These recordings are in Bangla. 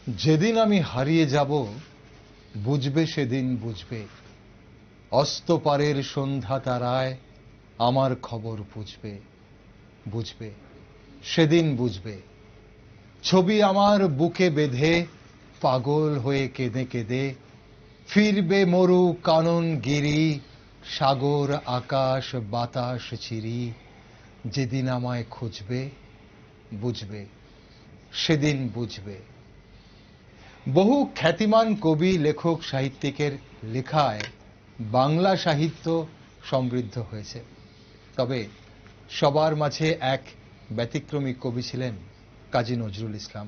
যেদিন আমি হারিয়ে যাব বুঝবে সেদিন বুঝবে, অস্তপারের সন্ধ্যা তারায় আমার খবর বুঝবে, বুঝবে সেদিন বুঝবে। ছবি আমার বুকে বেঁধে পাগল হয়ে কেঁদে কেঁদে ফিরবে মরু কানন গিরি, সাগর আকাশ বাতাস চিরি। যেদিন আমায় খুঁজবে বুঝবে সেদিন বুঝবে। বহু খ্যাতিমান কবি লেখক সাহিত্যিকের লেখায় বাংলা সাহিত্য সমৃদ্ধ হয়েছে, তবে সবার মাঝে এক ব্যতিক্রমী কবি ছিলেন কাজী নজরুল ইসলাম।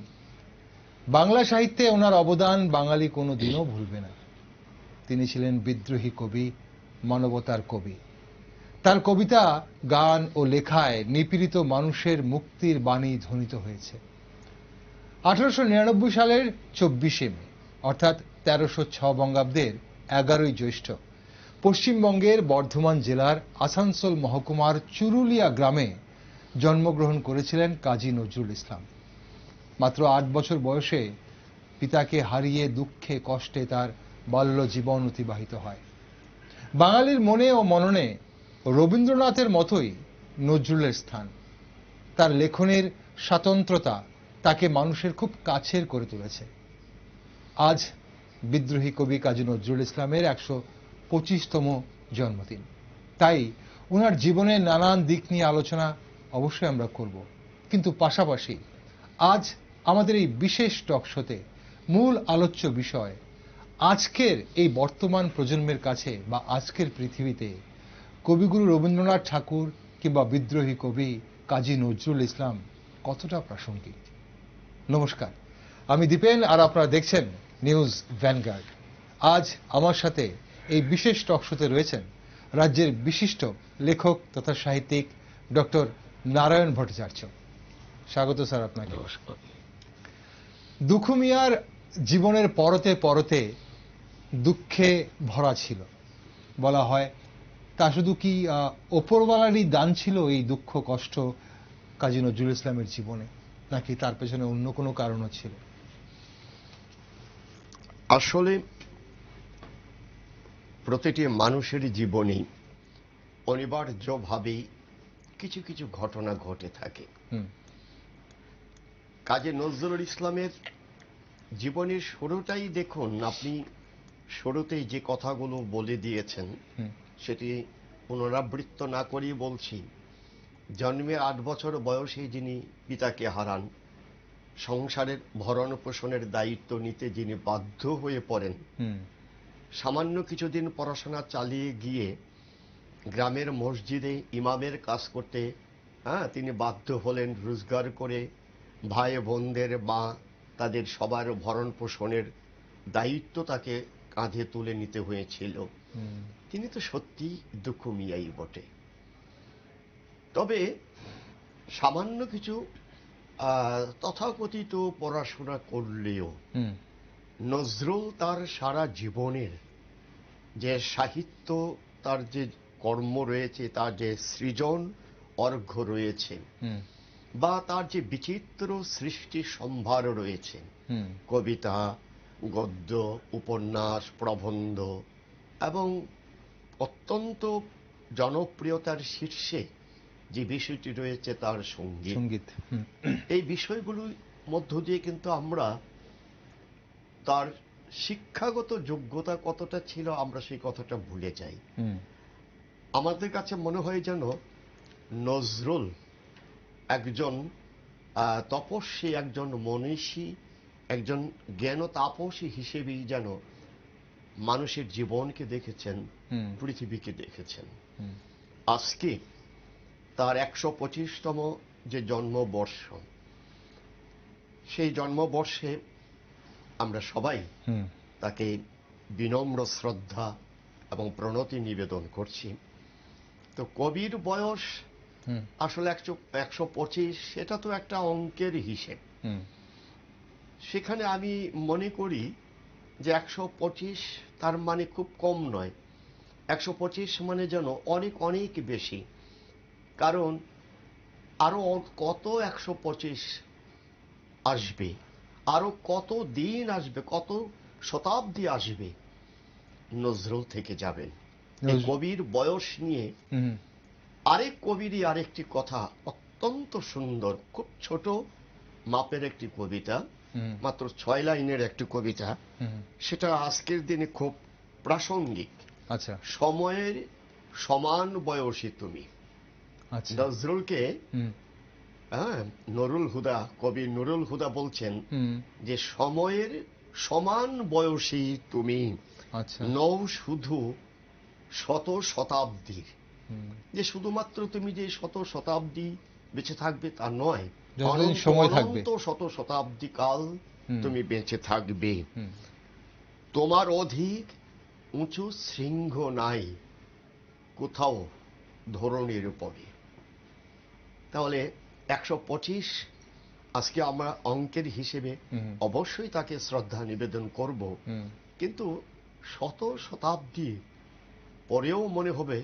বাংলা সাহিত্যে ওনার অবদান বাঙালি কোনোদিনও ভুলবে না। তিনি ছিলেন বিদ্রোহী কবি, মানবতার কবি। তার কবিতা, গান ও লেখায় নিপীড়িত মানুষের মুক্তির বাণী ধ্বনিত হয়েছে। 1899 সালের 24শে মে অর্থাৎ 1306 বঙ্গাব্দের 11ই জ্যৈষ্ঠ পশ্চিমবঙ্গের বর্ধমান জেলার আসানসোল মহকুমার চুরুলিয়া গ্রামে জন্মগ্রহণ করেছিলেন কাজী নজরুল ইসলাম। মাত্র 8 বছর বয়সে পিতাকে হারিয়ে দুঃখে কষ্টে তার বাল্য জীবন অতিবাহিত হয়। বাঙালির মনে ও মননে রবীন্দ্রনাথের মতোই নজরুলের স্থান। তার লেখনের স্বাতন্ত্র্যতা তাকে মানুষের খুব কাছের করে তুলেছে। আজ বিদ্রোহী কবি কাজী নজরুল ইসলামের 125তম জন্মদিন, তাই ওনার জীবনের নানান দিক নিয়ে আলোচনা অবশ্যই আমরা করব, কিন্তু পাশাপাশি আজ আমাদের এই বিশেষ টক শোতে মূল আলোচ্য বিষয় আজকের এই বর্তমান প্রজন্মের কাছে বা আজকের পৃথিবীতে কবিগুরু রবীন্দ্রনাথ ঠাকুর কিংবা বিদ্রোহী কবি কাজী নজরুল ইসলাম কতটা প্রাসঙ্গিক। নমস্কার, আমি দীপেন আর আপনারা দেখছেন নিউজ ভ্যানগার্ড। আজ আমার সাথে এই বিশেষ টক শোতে রয়েছেন রাজ্যের বিশিষ্ট লেখক তথা সাহিত্যিক ডক্টর নারায়ণ ভট্টাচার্য। স্বাগত স্যার আপনাকে। দুখু মিয়ার জীবনের পরতে পরতে দুঃখে ভরা ছিল বলা হয়। তা শুধু কি ওপরওয়ালারই দান ছিল এই দুঃখ কষ্ট কাজী নজরুল ইসলামের জীবনে, নাকি তার পেছনে অন্য কোনো কারণও ছিল? আসলে প্রতিটি মানুষের জীবনে অনিবার্যভাবেই কিছু কিছু ঘটনা ঘটে থাকে। কাজী নজরুল ইসলামের জীবনের শুরুটাই দেখুন, আপনি শুরুতেই যে কথাগুলো বলে দিয়েছেন সেটি পুনরাবৃত্ত না করেই বলছি। জন্মের 8 বছর বয়সে যিনি পিতাকে হারান, সংসারের ভরণ পোষণের দায়িত্ব নিতে যিনি বাধ্য হয়ে পড়েন, সামান্য কিছুদিন পড়াশোনা চালিয়ে গিয়ে গ্রামের মসজিদে ইমামের কাজ করতে তিনি বাধ্য হলেন। রোজগার করে ভাই বোনদের মা তাদের সবার ভরণ পোষণের দায়িত্ব তাকে কাঁধে তুলে নিতে হয়েছিল। তিনি তো সত্যি দুঃখু মিয়াই বটে। তবে সামান্য কিছু তথাকথিত পড়াশোনা করলেও নজরুল তার সারা জীবনের যে সাহিত্য, তার যে কর্ম রয়েছে, তার যে সৃজন অর্ঘ্য রয়েছে, বা তার যে বিচিত্র সৃষ্টি সম্ভার রয়েছে, কবিতা, গদ্য, উপন্যাস, প্রবন্ধ, এবং অত্যন্ত জনপ্রিয়তার শীর্ষে যে বিষয়টি রয়েছে তার সঙ্গীত, এই বিষয়গুলোর মধ্য দিয়ে কিন্তু আমরা তার শিক্ষাগত যোগ্যতা কতটা ছিল আমরা সেই কথাটা ভুলে যাই। আমাদের কাছে মনে হয় যেন নজরুল একজন তপস্বী, একজন মনীষী, একজন জ্ঞান তাপসী হিসেবেই যেন মানুষের জীবনকে দেখেছেন, পৃথিবীকে দেখেছেন। আজকে তার 125তম যে জন্মবর্ষ, সেই জন্মবর্ষে আমরা সবাই তাকে বিনম্র শ্রদ্ধা এবং প্রণতি নিবেদন করছি। তো কবির বয়স আসলে 125, সেটা তো একটা অঙ্কের হিসেব। সেখানে আমি মনে করি যে 125 তার মানে খুব কম নয়, 125 মানে যেন অনেক অনেক বেশি। কারণ আরো কত 125 আসবে, আরো কত দিন আসবে, কত শতাব্দী আসবে, নজরুল থেকে যাবেন। এই কবির বয়স নিয়ে হুম, আরেক কবিরই আরেকটি কথা অত্যন্ত সুন্দর, খুব ছোট মাপের একটি কবিতা, হুম, মাত্র 6 লাইনের একটি কবিতা, হুম, সেটা আজকের দিনে খুব প্রাসঙ্গিক। আচ্ছা, সময়ের সমান বয়সী তুমি। আচ্ছা, নজরুলকে হুম, হ্যাঁ, নুরুল হুদা, কবি নুরুল হুদা বলছেন হুম, যে সময়ের সমান বয়সী তুমি, আচ্ছা, নও শুধু শত শতাব্দীর। হুম, যে শুধুমাত্র তুমি যে শত শতাব্দী বেঁচে থাকবে তা নয়, যতদিন অনন্ত সময় থাকবে। অনন্ত শত শতাব্দী কাল হুম, তুমি বেঁচে থাকবে। হুম, তোমার অধিক উঁচু শৃঙ্গ নাই কোথাও ধরণীর উপরে। তাহলে 125, আজকে আমরা অঙ্কের হিসেবে হুম, অবশ্যই তাকে শ্রদ্ধা নিবেদন করব, হুম, কিন্তু শত শতাব্দী পরেও মনে হবে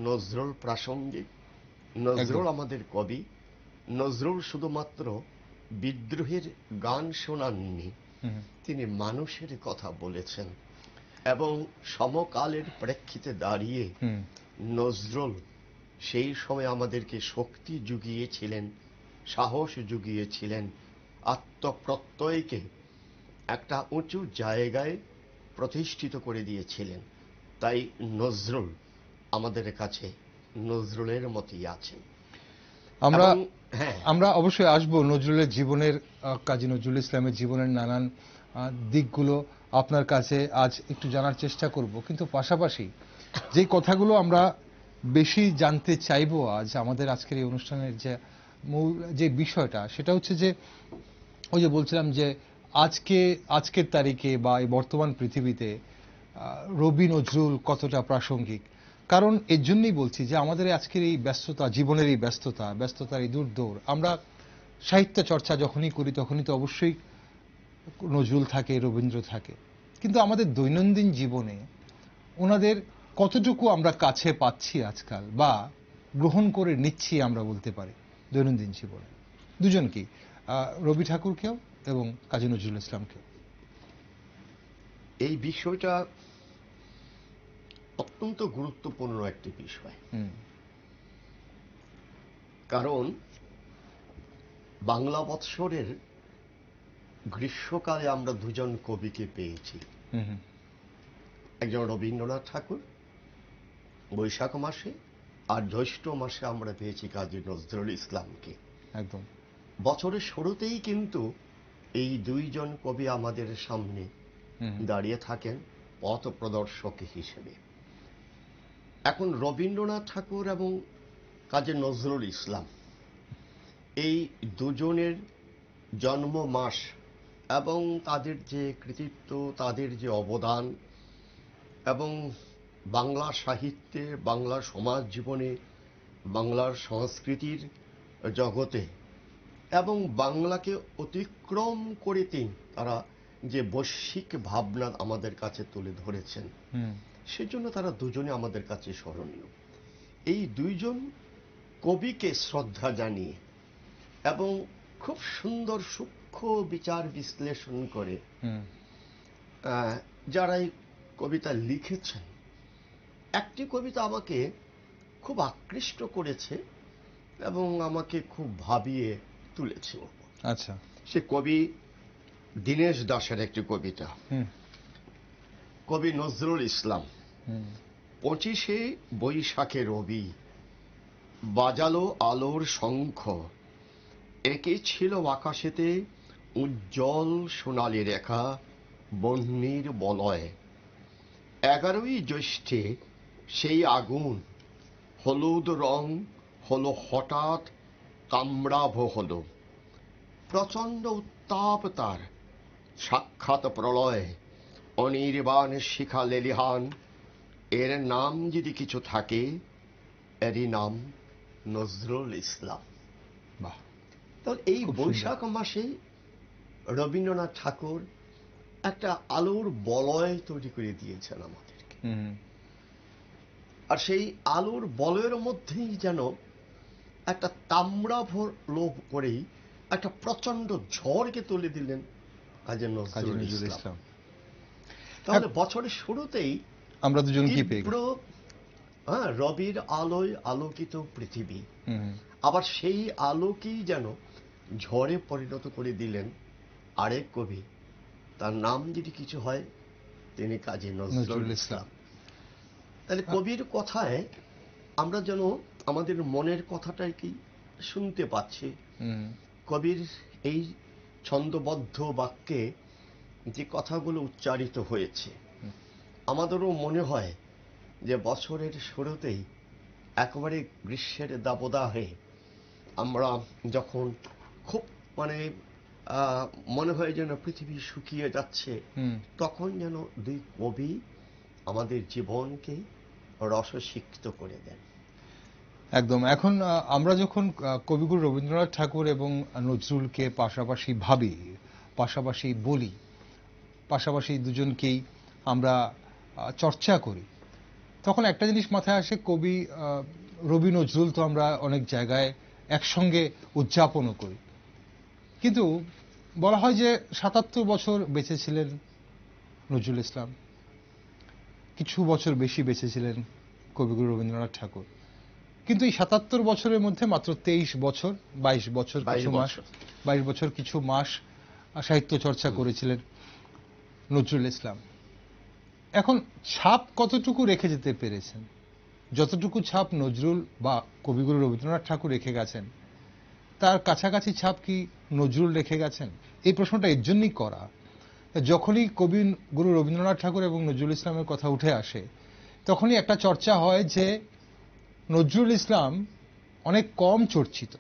নজরুল প্রাসঙ্গিক। একদম, নজরুল আমাদের কবি। নজরুল শুধুমাত্র বিদ্রোহের গান শোনাননি, হুম, তিনি মানুষের কথা বলেছেন। এবং সমকালের প্রেক্ষিতে দাঁড়িয়ে হুম, নজরুল সেই সময় আমাদেরকে শক্তি জুগিয়েছিলেন, সাহস জুগিয়েছিলেন, আত্মপ্রত্যয়কে একটা উঁচু জায়গায় প্রতিষ্ঠিত করে দিয়েছিলেন। তাই নজরুল আমাদের কাছে নজরুলের মতোই আছেন। আমরা এবং হ্যাঁ, আমরা অবশ্যই আসব নজরুলের জীবনের, কাজী নজরুল ইসলামের জীবনের নানান দিকগুলো আপনার কাছে আজ একটু জানার চেষ্টা করব, কিন্তু পাশাপাশি যে কথাগুলো আমরা বেশি জানতে চাইবো আজ আমাদের আজকের এই অনুষ্ঠানের যে মূল যে বিষয়টা, সেটা হচ্ছে যে ওই যে বলছিলাম যে আজকের তারিখে বা এই বর্তমান পৃথিবীতে রবি নজরুল কতটা প্রাসঙ্গিক। কারণ এর জন্যই বলছি যে আমাদের আজকের এই ব্যস্ততা, জীবনের এই ব্যস্ততার এই দূরদৌড়, আমরা সাহিত্য চর্চা যখনই করি তখনই তো অবশ্যই নজরুল থাকে, রবীন্দ্র থাকে, কিন্তু আমাদের দৈনন্দিন জীবনে ওনাদের কতটুকু আমরা কাছে পাচ্ছি আজকাল, বা গ্রহণ করে নিচ্ছি আমরা বলতে পারি দৈনন্দিন জীবনে দুজনকেই, রবি ঠাকুরকেও এবং কাজী নজরুল ইসলামকেও। এই বিষয়টা অত্যন্ত গুরুত্বপূর্ণ একটি বিষয়। হুম, কারণ বাংলা বৎসরের গ্রীষ্মকালে আমরা দুজন কবিকে পেয়েছি। হুম, হুম, একজন রবীন্দ্রনাথ ঠাকুর বৈশাখ মাসে, আর জ্যৈষ্ঠ মাসে আমরা পেয়েছি কাজী নজরুল ইসলামকে। একদম, বছরের শুরুতেই কিন্তু এই দুইজন কবি আমাদের সামনে হুম, দাঁড়িয়ে থাকেন পথ প্রদর্শক হিসেবে। এখন রবীন্দ্রনাথ ঠাকুর এবং কাজী নজরুল ইসলাম, এই দুজনের জন্ম মাস এবং তাদের যে কৃতিত্ব, তাদের যে অবদান, এবং বাংলা সাহিত্যে, বাংলা সমাজ জীবনে, বাংলার সংস্কৃতির জগতে, এবং বাংলাকে অতিক্রম করে তারা যে বৈশ্বিক ভাবনা আমাদের কাছে তুলে ধরেছেন, হুম, সেজন্য তারা দুজনে আমাদের কাছে স্মরণীয়। এই দুইজন কবিকে শ্রদ্ধা জানিয়ে এবং খুব সুন্দর সূক্ষ্ম বিচার বিশ্লেষণ করে হুম, যারা এই কবিতা লিখেছেন, একটি কবিতা আমাকে খুব আকৃষ্ট করেছে এবং আমাকে খুব ভাবিয়ে তুলেছে। আচ্ছা, সে কবি দীনেশ দাশের একটি কবিতা। হুম, কবি নজরুল ইসলাম। হুম, 25শে বৈশাখে রবি বাজালো আলোর শঙ্খ, একে ছিল আকাশেতে উজ্জ্বল সোনালি রেখা, বহ্নির বলয়। 11ই জ্যৈষ্ঠে সেই আগুন হলুদ রং হলো হঠাৎ, কামড়াভ হলো, প্রচণ্ড উত্তাপ তার, সাক্ষাৎ প্রলয়, অনির্বাণ শিখা লেলিহান। এর নাম যদি কিছু থাকে, এরই নাম নজরুল ইসলাম। বাহ, তাহলে এই খুব সুন্দর, বৈশাখ মাসে রবীন্দ্রনাথ ঠাকুর একটা আলোর বলয় তৈরি করে দিয়েছেন আমাদেরকে। হুম, আর সেই আলোর বলয়ের মধ্যেই যেন একটা তাম্রাভ লোভ করেই একটা প্রচন্ড ঝড়কে তুলে দিলেন কাজী কাজী নজরুল নজরুল ইসলাম। ইসলাম। তাহলে বছরের শুরুতেই আমরা দুজন কি পেয়ে তীব্র রবির আলোয় আলোকিত পৃথিবী, হুম, আবার সেই আলোকেই যেন ঝড়ে পরিণত করে দিলেন আরেক কবি, তার নাম যদি কিছু হয় তিনি কাজী নজরুল নজরুল ইসলাম। ইসলাম। তাহলে কবির কথায় আমরা যেন আমাদের মনের কথাটাই কি শুনতে পাচ্ছি। হুম, কবির এই ছন্দবদ্ধ বাক্যে যে কথাগুলো উচ্চারিত হয়েছে, আমাদেরও মনে হয় যে বছরের শুরুতেই একেবারে গ্রীষ্মের দাবদাহে আমরা যখন খুব মানে মনে হয় যেন পৃথিবী শুকিয়ে যাচ্ছে, হুম, তখন যেন দুই কবি আমাদের জীবনকে রসসিক্ত করে দেন। একদম। এখন আমরা যখন কবিগুরু রবীন্দ্রনাথ ঠাকুর এবং নজরুলকে পাশাপাশি ভাবি, পাশাপাশি বলি, পাশাপাশি দুজনকেই আমরা চর্চা করি, তখন একটা জিনিস মাথায় আসে, কবি রবি নজরুল তো আমরা অনেক জায়গায় একসঙ্গে উদযাপনও করি, কিন্তু বলা হয় যে ৭৭ বছর বেঁচে ছিলেন নজরুল ইসলাম, কিছু বছর বেশি বেঁচে ছিলেন কবিগুরু রবীন্দ্রনাথ ঠাকুর, কিন্তু এই ৭৭ বছরের মধ্যে মাত্র ২৩ বছর, ২২ বছর 22 কিছু মাস, বছর। ২২ বছর কিছু মাস সাহিত্য চর্চা করেছিলেন নজরুল ইসলাম। এখন ছাপ কতটুকু রেখে যেতে পেরেছেন? যতটুকু ছাপ নজরুল বা কবিগুরু রবীন্দ্রনাথ ঠাকুর রেখে গেছেন, তার কাছাকাছি ছাপ কি নজরুল রেখে গেছেন? এই প্রশ্নটা এর জন্যই করা, যখনই কবি গুরু রবীন্দ্রনাথ ঠাকুর এবং নজরুল ইসলামের কথা উঠে আসে, তখনই একটা চর্চা হয় যে নজরুল ইসলাম অনেক কম চর্চিত,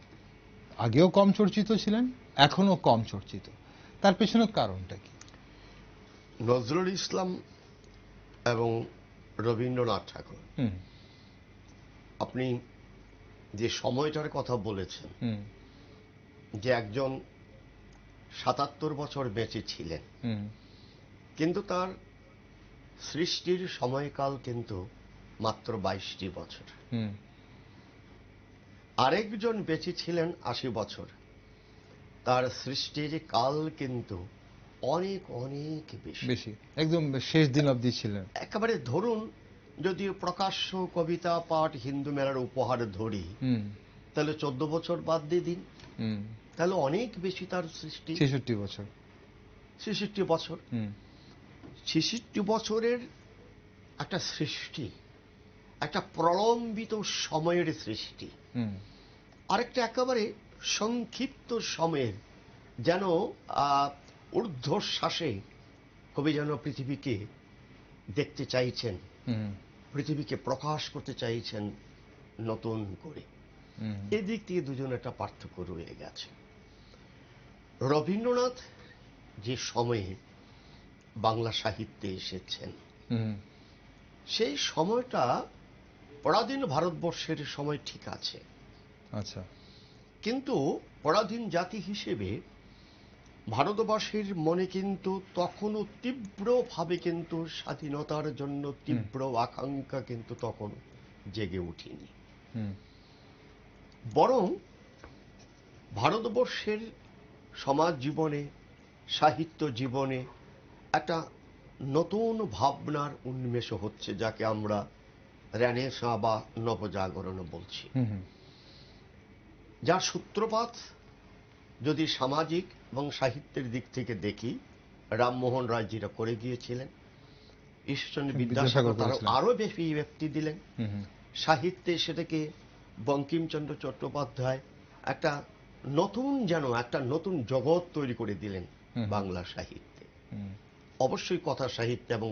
আগেও কম চর্চিত ছিলেন, এখনো কম চর্চিত। তার পেছনের কারণটা কি? নজরুল ইসলাম এবং রবীন্দ্রনাথ ঠাকুর, হুম, আপনি যে সময়টার কথা বলেছেন, হুম, যে একজন ৭৭ বছর বেঁচে ছিলেন, হুম, কিন্তু তার সৃষ্টির সময়কাল কিন্তু মাত্র ২২টি বছর। হুম, আরেকজন বেঁচে ছিলেন ৮০ বছর, তার সৃষ্টির কাল কিন্তু অনেক অনেক বেশি। বেশি, একদম শেষ দিন অবধি ছিলেন। একেবারে ধরুন, যদি প্রকাশ্য কবিতা পাঠ হিন্দু মেলার উপহার ধরি, হুম, তাহলে 14 বছর বাদ দিয়ে দিন, হুম, তাহলে অনেক বেশি তার সৃষ্টি। ৬৬ বছর। ৬৬ বছর। হুম, ৬৬ বছরের একটা সৃষ্টি, একটা প্রলম্বিত সময়ের সৃষ্টি, হুম, আরেকটা একেবারে সংক্ষিপ্ত সময়ের, যেন ঊর্ধ্বশ্বাসে কবি যেন পৃথিবীকে দেখতে চাইছেন, হুম, পৃথিবীকে প্রকাশ করতে চাইছেন নতুন করে। হুম, এদিক দিয়ে দুজন একটা পার্থক্য রয়ে গেছে। রবীন্দ্রনাথ যে সময়ে বাংলা সাহিত্যে এসেছেন, হুম, সেই সময়টা পরাধীন ভারতবর্ষের সময় ঠিক আছে, আচ্ছা, কিন্তু পরাধীন জাতি হিসেবে ভারতবাসীর মনে কিন্তু তখনও তীব্রভাবে কিন্তু স্বাধীনতার জন্য তীব্র আকাঙ্ক্ষা কিন্তু তখন জেগে উঠেনি। হুম, বরং ভারতবর্ষের সমাজ জীবনে, সাহিত্য জীবনে একটা নতুন ভাবনার উন্মেষ হচ্ছে, যাকে আমরা রেনেসাঁ বা নবজাগরণ বলছি, হুম, হুম, যার সূত্রপাত যদি সামাজিক এবং সাহিত্যের দিক থেকে দেখি, রামমোহন রায় যেটা করে গিয়েছিলেন, ঈশ্বরচন্দ্র বিদ্যাসাগর বিদ্যাসাগর তার করেছিলেন। আরো বেশি ব্যক্তি দিলেন। হুম, হুম, সাহিত্যে সেটাকে বঙ্কিমচন্দ্র চট্টোপাধ্যায় একটা নতুন, যেন একটা নতুন জগৎ তৈরি করে দিলেন হুম, বাংলা সাহিত্যে, হুম, অবশ্যই কথা সাহিত্য এবং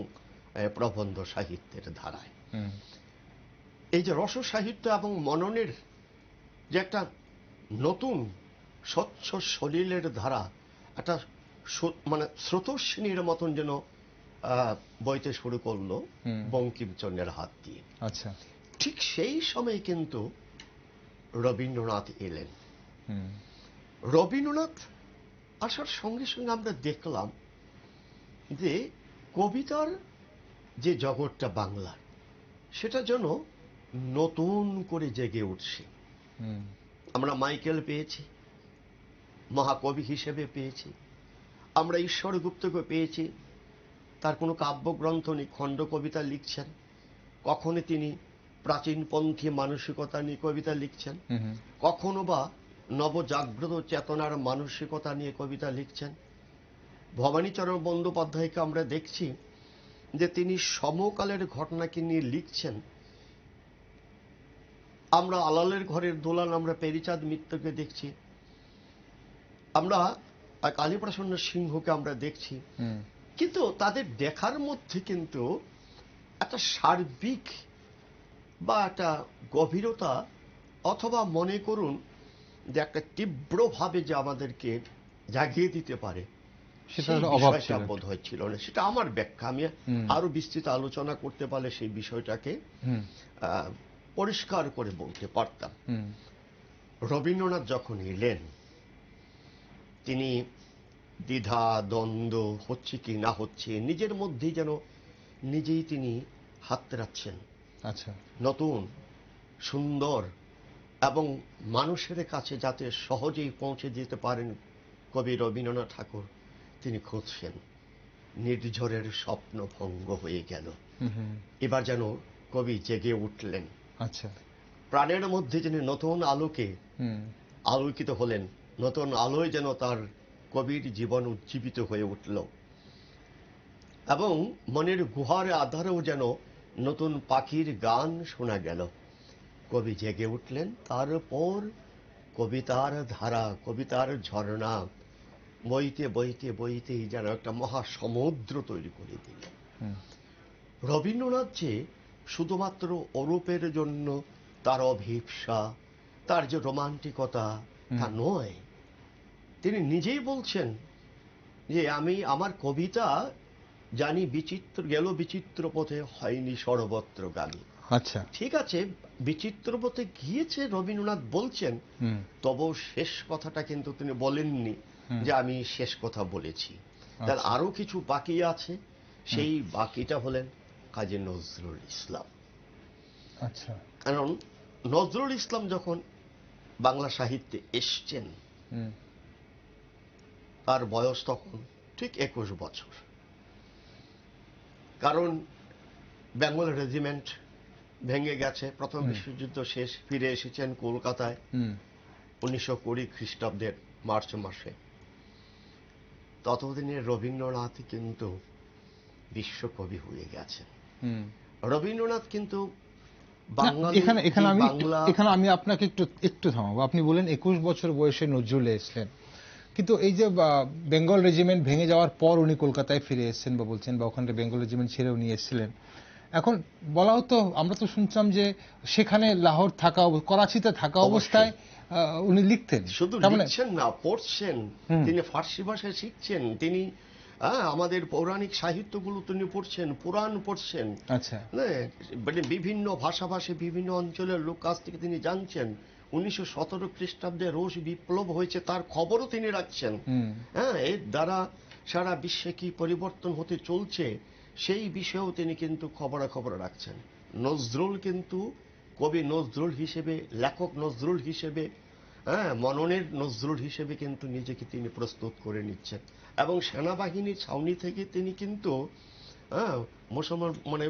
প্রবন্ধ সাহিত্যের ধারায়। হুম, এই যে রস সাহিত্য এবং মননের যে একটা নতুন স্বচ্ছ সলিলের ধারা, একটা মানে স্রোতস্বিনীর মতন যেন বইতে শুরু করলো হুম, বঙ্কিমচন্দ্রের হাত দিয়ে। আচ্ছা, ঠিক সেই সময় কিন্তু রবীন্দ্রনাথ এলেন। হুম, রবীন্দ্রনাথ আসার সঙ্গে সঙ্গে আমরা দেখলাম যে কবিতার যে জগৎটা বাংলার, সেটা যেন নতুন করে জেগে উঠছে। আমরা মাইকেল পেয়েছি, মহাকবি হিসেবে পেয়েছি, আমরা ঈশ্বরগুপ্তকে পেয়েছি, তার কোনো কাব্যগ্রন্থ নেই, খণ্ড কবিতা লিখছেন। কখনো তিনি প্রাচীনপন্থী মানসিকতা নিয়ে কবিতা লিখছেন, কখনো বা নবজাগ্রত চেতনার মানসিকতা নিয়ে কবিতা লিখছেন। ভবানীচরণ বন্দ্যোপাধ্যায়কে আমরা দেখছি যে তিনি সমকালের ঘটনাকে নিয়ে লিখছেন। আমরা আলালের ঘরের দোলান, আমরা পেরিচাঁদ মিত্রকে দেখছি, আমরা কালীপ্রসন্ন সিংহকে আমরা দেখছি। কিন্তু তাদের দেখার মধ্যে কিন্তু একটা সার্বিক বা একটা গভীরতা, অথবা মনে করুন যে একটা তীব্রভাবে যে আমাদেরকে জাগিয়ে দিতে পারে, সেই বিষয়টা বোধ হচ্ছিল না। সেটা আমার ব্যাখ্যা। আমি আরো বিস্তৃত আলোচনা করতে পারলে সেই বিষয়টাকে পরিষ্কার করে বলতে পারতাম। রবীন্দ্রনাথ যখন এলেন, তিনি দ্বিধা দ্বন্দ্ব হচ্ছে কি না হচ্ছে, নিজের মধ্যেই যেন নিজেই তিনি হাতড়াচ্ছেন। আচ্ছা, নতুন, সুন্দর এবং মানুষের কাছে যাতে সহজেই পৌঁছে যেতে পারেন কবি রবীন্দ্রনাথ ঠাকুর, তিনি খুঁজছেন। নির্ঝরের স্বপ্ন ভঙ্গ হয়ে গেল, এবার যেন কবি জেগে উঠলেন। আচ্ছা, প্রাণের মধ্যে যেন নতুন আলোকে আলোকিত হলেন, নতুন আলোয় যেন তার কবির জীবন উজ্জীবিত হয়ে উঠল, এবং মনের গুহার আধারেও যেন নতুন পাখির গান শোনা গেল। কবি জেগে উঠলেন, তারপর কবিতার ধারা, কবিতার ঝর্ণা বইতে বইতে বইতেই যেন একটা মহাসমুদ্র তৈরি করে দিলেন। রবীন্দ্রনাথ যে শুধুমাত্র অরূপের জন্য তার অভিপ্সা, তার যে রোমান্টিকতা, তা নয়। তিনি নিজেই বলছেন যে আমি আমার কবিতা জানি বিচিত্র গেল বিচিত্র পথে, হয়নি সর্বত্র গানি। আচ্ছা, ঠিক আছে, বিচিত্র পথে গিয়েছে রবীন্দ্রনাথ বলছেন, তবু শেষ কথাটা কিন্তু তিনি বলেননি যে আমি শেষ কথা বলেছি। তার আরো কিছু বাকি আছে, সেই বাকিটা হলেন কাজী নজরুল ইসলাম। আচ্ছা, কারণ নজরুল ইসলাম যখন বাংলা সাহিত্যে এসছেন, তার বয়স তখন ঠিক 21 বছর। কারণ বেঙ্গল রেজিমেন্ট ভেঙে গেছে, প্রথম বিশ্বযুদ্ধ শেষ, ফিরে এসেছেন কলকাতায় 1920 খ্রিস্টাব্দের মার্চ মাসে। ততদিনে রবীন্দ্রনাথ কিন্তু বিশ্বকবি হয়ে গেছেন। রবীন্দ্রনাথ কিন্তু এখানে আমি আপনাকে একটু থামাবো। আপনি বলেন 21 বছর বয়সে নজরুল এসেছেন, কিন্তু এই যে বেঙ্গল রেজিমেন্ট ভেঙে যাওয়ার পর উনি কলকাতায় ফিরে এসেছেন বা বলছেন, বা ওখানে বেঙ্গল রেজিমেন্ট ছেড়েও নিয়ে এসেছিলেন। এখন বলা হতো, আমরা তো শুনতাম যে সেখানে লাহোর থাকা, করাচিতে থাকা অবস্থায় উনি লিখতেন। শুধু লিখছেন না, পড়ছেন। তিনি ফার্সি ভাষায় শিখছেন, তিনি আমাদের পৌরাণিক সাহিত্যগুলো তিনি পড়ছেন, পুরাণ পড়ছেন। আচ্ছা, মানে বিভিন্ন ভাষাভাষী বিভিন্ন অঞ্চলের লোক কাছ থেকে তিনি জানছেন। 1917 খ্রিস্টাব্দে রুশ বিপ্লব হয়েছে, তার খবরও তিনি রাখছেন। এর দ্বারা সারা বিশ্বে কি পরিবর্তন হতে চলছে, সেই বিষয়েও তিনি কিন্তু খবরাখবর রাখছেন। নজরুল কিন্তু কবি নজরুল হিসেবে, লেখক নজরুল হিসেবে, মননের নজরুল হিসেবে কিন্তু নিজেকে তিনি প্রস্তুত করে নিচ্ছেন। এবং সেনাবাহিনীর ছাউনি থেকে তিনি কিন্তু মুসলমান, মানে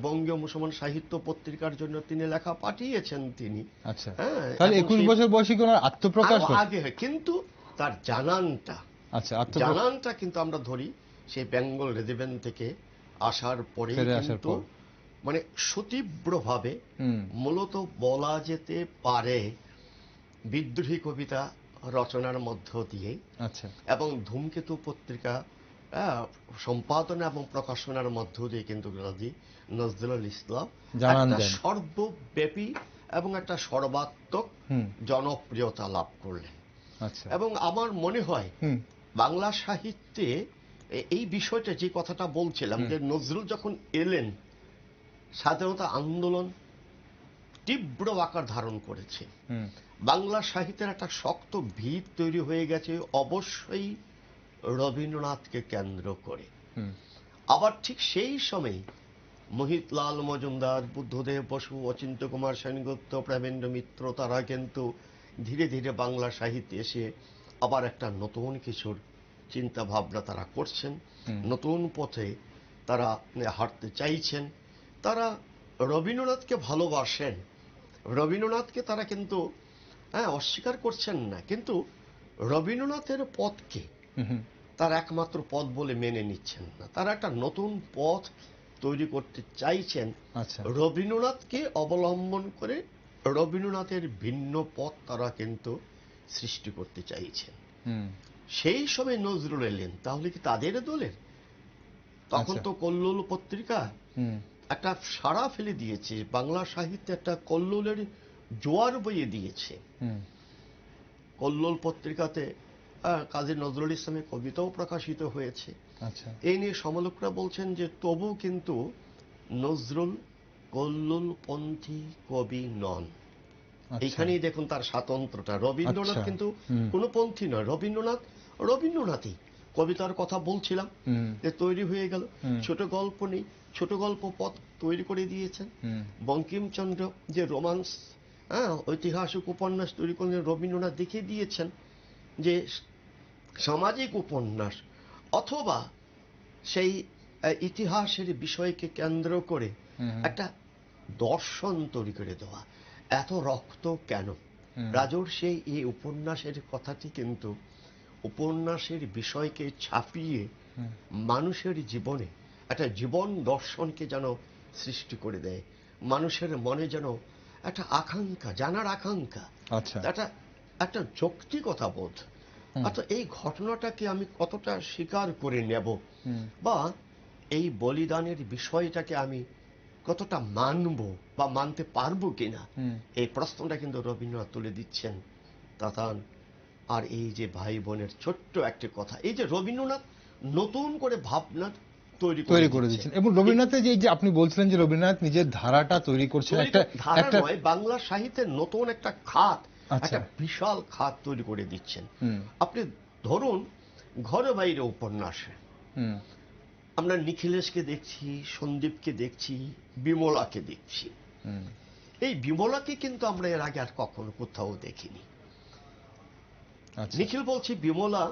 বঙ্গীয় মুসলমান সাহিত্য পত্রিকার জন্য তিনি লেখা পাঠিয়েছেন তিনি। আচ্ছা, তাহলে 21 বছর বয়সী কোন আত্মপ্রকাশ আগে, কিন্তু তার জানানটা কিন্তু আমরা ধরি সেই বেঙ্গল রেজিমেন্ট থেকে আসার পরে, কিন্তু মানে সুতীব্রভাবে, মূলত বলা যেতে পারে বিদ্রোহী কবিতা রচনার মধ্য দিয়ে, এবং ধূমকেতু পত্রিকা সম্পাদনা এবং প্রকাশনার মধ্য দিয়ে কিন্তু নজরুল ইসলাম একটা সর্বব্যাপী এবং একটা সর্বাত্মক জনপ্রিয়তা লাভ করলেন। এবং আমার মনে হয় বাংলা সাহিত্যে এই বিষয়টা, যে কথাটা বলছিলাম, যে নজরুল যখন এলেন, স্বাধীনতা আন্দোলন তীব্র আকার ধারণ করেছে, বাংলা সাহিত্যের একটা শক্ত ভিত তৈরি হয়ে গেছে অবশ্যই রবীন্দ্রনাথকে কেন্দ্র করে। আবার ঠিক সেই সময় মোহিতলাল মজুমদার, বুদ্ধদেব বসু, অচিন্ত্য কুমার সেনগুপ্ত, প্রেমেন্দ্র মিত্র, তারা কিন্তু ধীরে ধীরে বাংলা সাহিত্যে এসে আবার একটা নতুন কিছুর চিন্তা ভাবনা তারা করছেন, হুম। নতুন পথে তারা হাঁটতে চাইছেন। তারা রবীন্দ্রনাথকে ভালোবাসেন, রবীন্দ্রনাথকে তারা কিন্তু অস্বীকার করছেন না, কিন্তু রবীন্দ্রনাথের পথকে হুম। তার একমাত্র পথ বলে মেনে নিচ্ছেন না। তারা একটা নতুন পথ তৈরি করতে চাইছেন, আচ্ছা। রবীন্দ্রনাথকে অবলম্বন করে রবীন্দ্রনাথের ভিন্ন পথ তারা কিন্তু সৃষ্টি করতে চাইছেন। হুম। সেই সময় নজরুল এলেন, তাহলে কি তাদের দলের? তখন আচ্ছা। তো কল্লোল পত্রিকা হুম। একটা সাড়া ফেলে দিয়েছে, বাংলা সাহিত্যে একটা কল্লোলের জোয়ার বইয়ে দিয়েছে। হুম। কল্লোল পত্রিকাতে কাজী নজরুল ইসলামের কবিতাও প্রকাশিত হয়েছে। আচ্ছা। এই নিয়ে সমালোচকরা বলছেন যে তবু কিন্তু নজরুল কল্লোলপন্থী কবি নন। আচ্ছা। এইখানেই দেখুন তার স্বাতন্ত্র্যটা। রবীন্দ্রনাথ আচ্ছা। কিন্তু হুম। কোনো পন্থী নয়, রবীন্দ্রনাথ রবীন্দ্রনাথই। কবিতার কথা বলছিলাম হুম। যে তৈরি হয়ে গেল, হুম। ছোট গল্প নেই, ছোট গল্প পথ তৈরি করে দিয়েছেন। হুম। বঙ্কিমচন্দ্র যে রোমান্স, ঐতিহাসিক উপন্যাস তৈরি করলেন, রবীন্দ্রনাথ দেখিয়ে দিয়েছেন যে সামাজিক উপন্যাস অথবা সেই ইতিহাসের বিষয়কে কেন্দ্র করে হুম। একটা দর্শন তৈরি করে দেওয়া। এত রক্ত কেন? হুম। রাজর্ষি এই উপন্যাসের কথাটি কিন্তু উপন্যাসের বিষয়কে ছাপিয়ে হুম। মানুষের জীবনে একটা জীবন দর্শনকে যেন সৃষ্টি করে দেয়, মানুষের মনে যেন একটা আকাঙ্ক্ষা, জানার আকাঙ্ক্ষা, আচ্ছা। একটা একটা যৌক্তিকতা বোধ। হুম। অর্থাৎ এই ঘটনাটাকে আমি কতটা স্বীকার করে নেব, হুম। বা এই বলিদানের বিষয়টাকে আমি কতটা মানব বা মানতে পারবো কিনা, হুম। এই প্রশ্নটা কিন্তু রবীন্দ্রনাথ তুলে দিচ্ছেন। তাতান আর এই যে ভাই বোনের ছোট্ট একটি কথা, এই যে রবীন্দ্রনাথ নতুন করে ভাবনা তৈরি করে তৈরি করে দিচ্ছেন। দিচ্ছেন এবং রবীন্দ্রনাথের যে আপনি বলছিলেন যে রবীন্দ্রনাথ নিজের ধারাটা তৈরি করছেন, একটা ধারা একটা নয়, বাংলা সাহিত্যের নতুন একটা খাত, আচ্ছা। একটা বিশাল খাত তৈরি করে দিচ্ছেন। হুম। আপনি ধরুন ঘরে বাইরে উপন্যাসে হুম। আমরা নিখিলেশকে দেখছি, সন্দীপকে দেখছি, বিমলাকে দেখছি। হুম। এই বিমলাকে কিন্তু আমরা এর আগে আর কখনো কোথাও দেখিনি। আচ্ছা। নিখিল বলছি বিমলা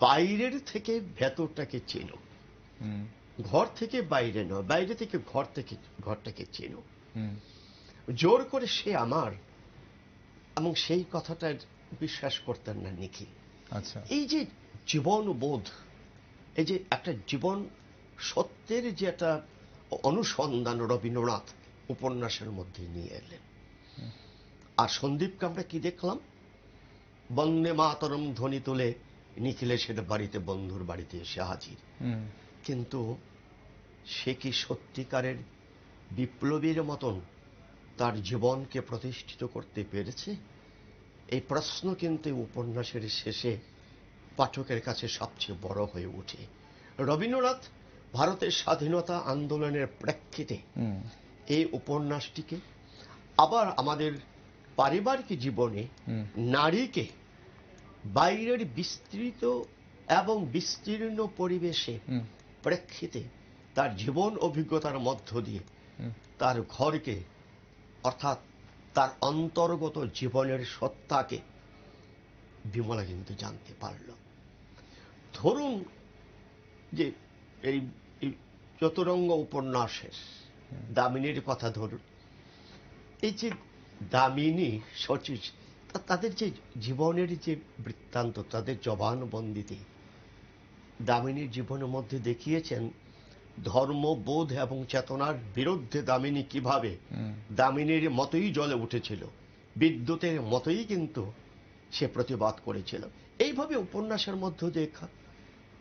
বাইরের থেকে ভেতরটাকে চেনো, হুম। ঘর থেকে বাইরে নয়, বাইরে থেকে ঘরটাকে চেনো। হুম। জোর করে সে আমার, এবং সেই কথাটা বিশ্বাস করতেন না নিখিল। আচ্ছা। এই যে জীবন বোধ, এই যে একটা জীবন সত্যের যে একটা অনুসন্ধান রবীন্দ্রনাথ উপন্যাসের মধ্যে নিয়ে এলেন। আর সন্দীপকে আমরা কি দেখলাম? বন্দে মাতরম ধ্বনি তুলে নিখিলেশের বাড়িতে, বন্ধুর বাড়িতে এসে হাজির। হুম। কিন্তু সে কি সত্যিকারের বিপ্লবীর মতন তার জীবনকে প্রতিষ্ঠিত করতে পেরেছে? এই প্রশ্ন কিন্তু উপন্যাসের শেষে পাঠকের কাছে সবচেয়ে বড় হয়ে ওঠে। রবীন্দ্রনাথ ভারতের স্বাধীনতা আন্দোলনের প্রেক্ষিতে হুম। এই উপন্যাসটিকে, আবার আমাদের পারিবারিক জীবনে হুম। নারীকে বাইরের বিস্তৃত এবং বিস্তীর্ণ পরিবেশে হুম। প্রেক্ষিতে তার জীবন অভিজ্ঞতার মধ্য দিয়ে হুম। তার ঘরকে, অর্থাৎ তার অন্তর্গত জীবনের সত্তাকে বিমলা কিন্তু জানতে পারল। ধরুন যে এই এই চতুরঙ্গ উপন্যাসের দামিনীর কথা ধরুন, এই যে দামিনী শচীশ, তাদের যে জীবনের যে বৃত্তান্ত, তাদের জবানবন্দিতে দামিনীর জীবনের মধ্যে দেখিয়েছেন ধর্মবোধ এবং চেতনার বিরুদ্ধে দামিনী কিভাবে দামিনীর মতোই জ্বলে উঠেছিল, বিদ্যুতের মতোই কিন্তু সে প্রতিবাদ করেছিল। এইভাবে উপন্যাসের মধ্য দিয়ে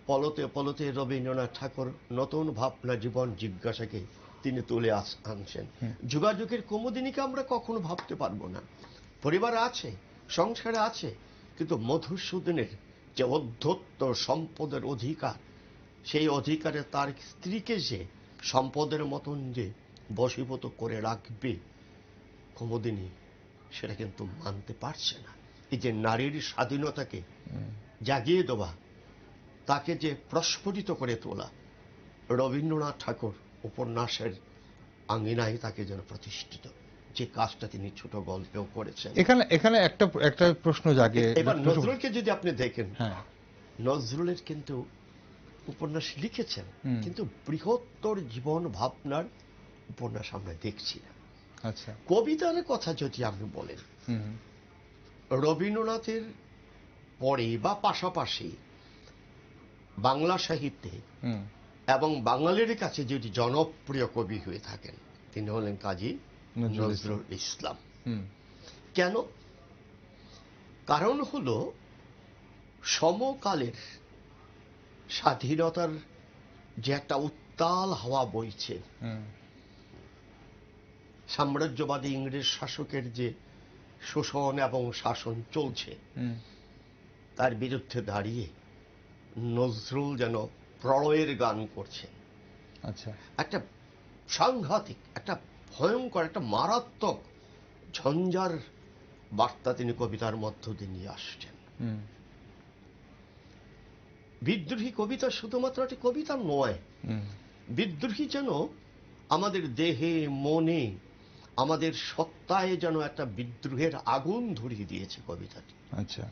পলতে পলতে রবীন্দ্রনাথ ঠাকুর নতুন ভাবনা, জীবন জিজ্ঞাসাকে তিনি তুলে আনছেন। যুগাযুগের কুমুদিনীকে আমরা কখনো ভাবতে পারবো না। পরিবার আছে, সংসারে আছে, কিন্তু মধুসূদনের যে অধ্যত্ত সম্পদের অধিকার, সেই অধিকারে তার স্ত্রীকে যে সম্পদের মতন যে বশীভূত করে রাখবে কুমুদিনী, সেটা কিন্তু মানতে পারছে না। এই যে নারীর স্বাধীনতাকে জাগিয়ে দেওয়া, তাকে যে প্রস্ফুটিত করে তোলা, রবীন্দ্রনাথ ঠাকুর উপন্যাসের আঙিনায় তাকে যেন প্রতিষ্ঠিত, যে কাজটা তিনি ছোট গল্পেও করেছেন। এখানে এখানে একটা একটা প্রশ্ন জাগে। এবার নজরুলকে যদি আপনি দেখেন, হ্যাঁ, নজরুলের কিন্তু উপন্যাস লিখেছেন, হুম। কিন্তু বৃহত্তর জীবন ভাবনার উপন্যাস আমরা দেখছি না। আচ্ছা। কবিতার কথা যদি আপনি বলেন, হুম। রবীন্দ্রনাথের পরে বা পাশাপাশি বাংলা সাহিত্যে হুম। এবং বাঙালির কাছে যদি জনপ্রিয় কবি হয়ে থাকেন, তিনি হলেন কাজী নজরুল ইসলাম। নজরুল ইসলাম। হুম। কেন? কারণ হলো সমকালের স্বাধীনতার যে একটা উত্তাল হাওয়া বইছে, হুম। সাম্রাজ্যবাদী ইংরেজ শাসকের যে শোষণ এবং শাসন চলছে, হুম। তার বিরুদ্ধে দাঁড়িয়ে নজরুল যেন প্রলয়ের গান করছেন। আচ্ছা। একটা সাংঘাতিক, একটা ভয়ঙ্কর, একটা মারাত্মক ঝঞ্ঝার বার্তা তিনি কবিতার মধ্য দিয়ে নিয়ে আসছেন। হুম। বিদ্রোহী কবিতা শুধুমাত্র একটি কবিতা নয়, হুম। বিদ্রোহী যেন আমাদের দেহে মনে, আমাদের সত্তায় যেন একটা বিদ্রোহের আগুন ধরিয়ে দিয়েছে কবিতাটি। আচ্ছা।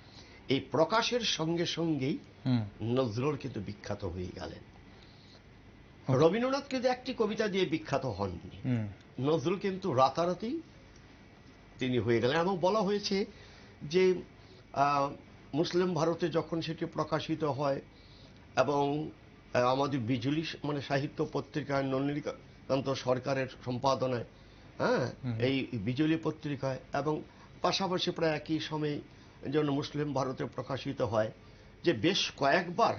এই প্রকাশের সঙ্গে সঙ্গেই হুম। নজরুল কিন্তু বিখ্যাত হয়ে গেলেন। Okay. রবীন্দ্রনাথ কিন্তু একটি কবিতা দিয়ে বিখ্যাত হননি, হুম। নজরুল কিন্তু রাতারাতি তিনি হয়ে গেলেন। এবং বলা হয়েছে যে মুসলিম ভারতে যখন সেটি প্রকাশিত হয় এবং আমাদের বিজুলি মানে সাহিত্য পত্রিকায় নলিনীকান্ত সরকারের সম্পাদনায়, হ্যাঁ, এই বিজুলি পত্রিকায়, এবং পাশাপাশি প্রায় একই সময়ে যেন মুসলিম ভারতে প্রকাশিত হয়, যে বেশ কয়েকবার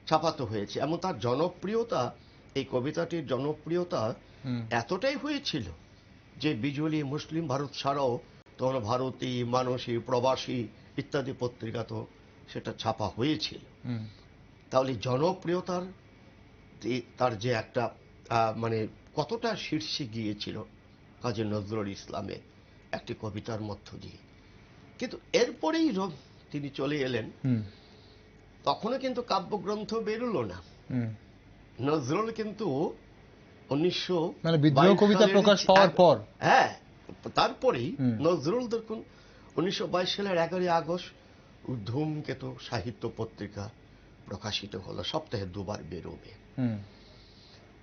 ছাপাতো হয়েছে। এবং তার জনপ্রিয়তা, এই কবিতাটির জনপ্রিয়তা হুম। এতটাই হয়েছিল যে বিজুলি মুসলিম ভারত ছাড়াও তখন ভারতী, মানসী, প্রবাসী ইত্যাদি পত্রিকা তো সেটা ছাপা হয়েছিল। হুম। তাহলে জনপ্রিয়তার তার যে একটা মানে কতটা শীর্ষে গিয়েছিল কাজী নজরুল ইসলামের একটি কবিতার মধ্য দিয়ে। কিন্তু এরপরেই তিনি চলে এলেন, হুম। তখনও কিন্তু কাব্যগ্রন্থ বেরোলো না। হুম। নজরুল কিন্তু 1922 মানে বিদ্রোহ কবিতা সালের প্রকাশ পাওয়ার পর। হ্যাঁ, তারপরেই হুম। নজরুল দেখুন 1922 সালের 11 আগস্ট ধূমকেতু সাহিত্য পত্রিকা প্রকাশিত হলো, সপ্তাহে 2 বার বেরোবে। হুম।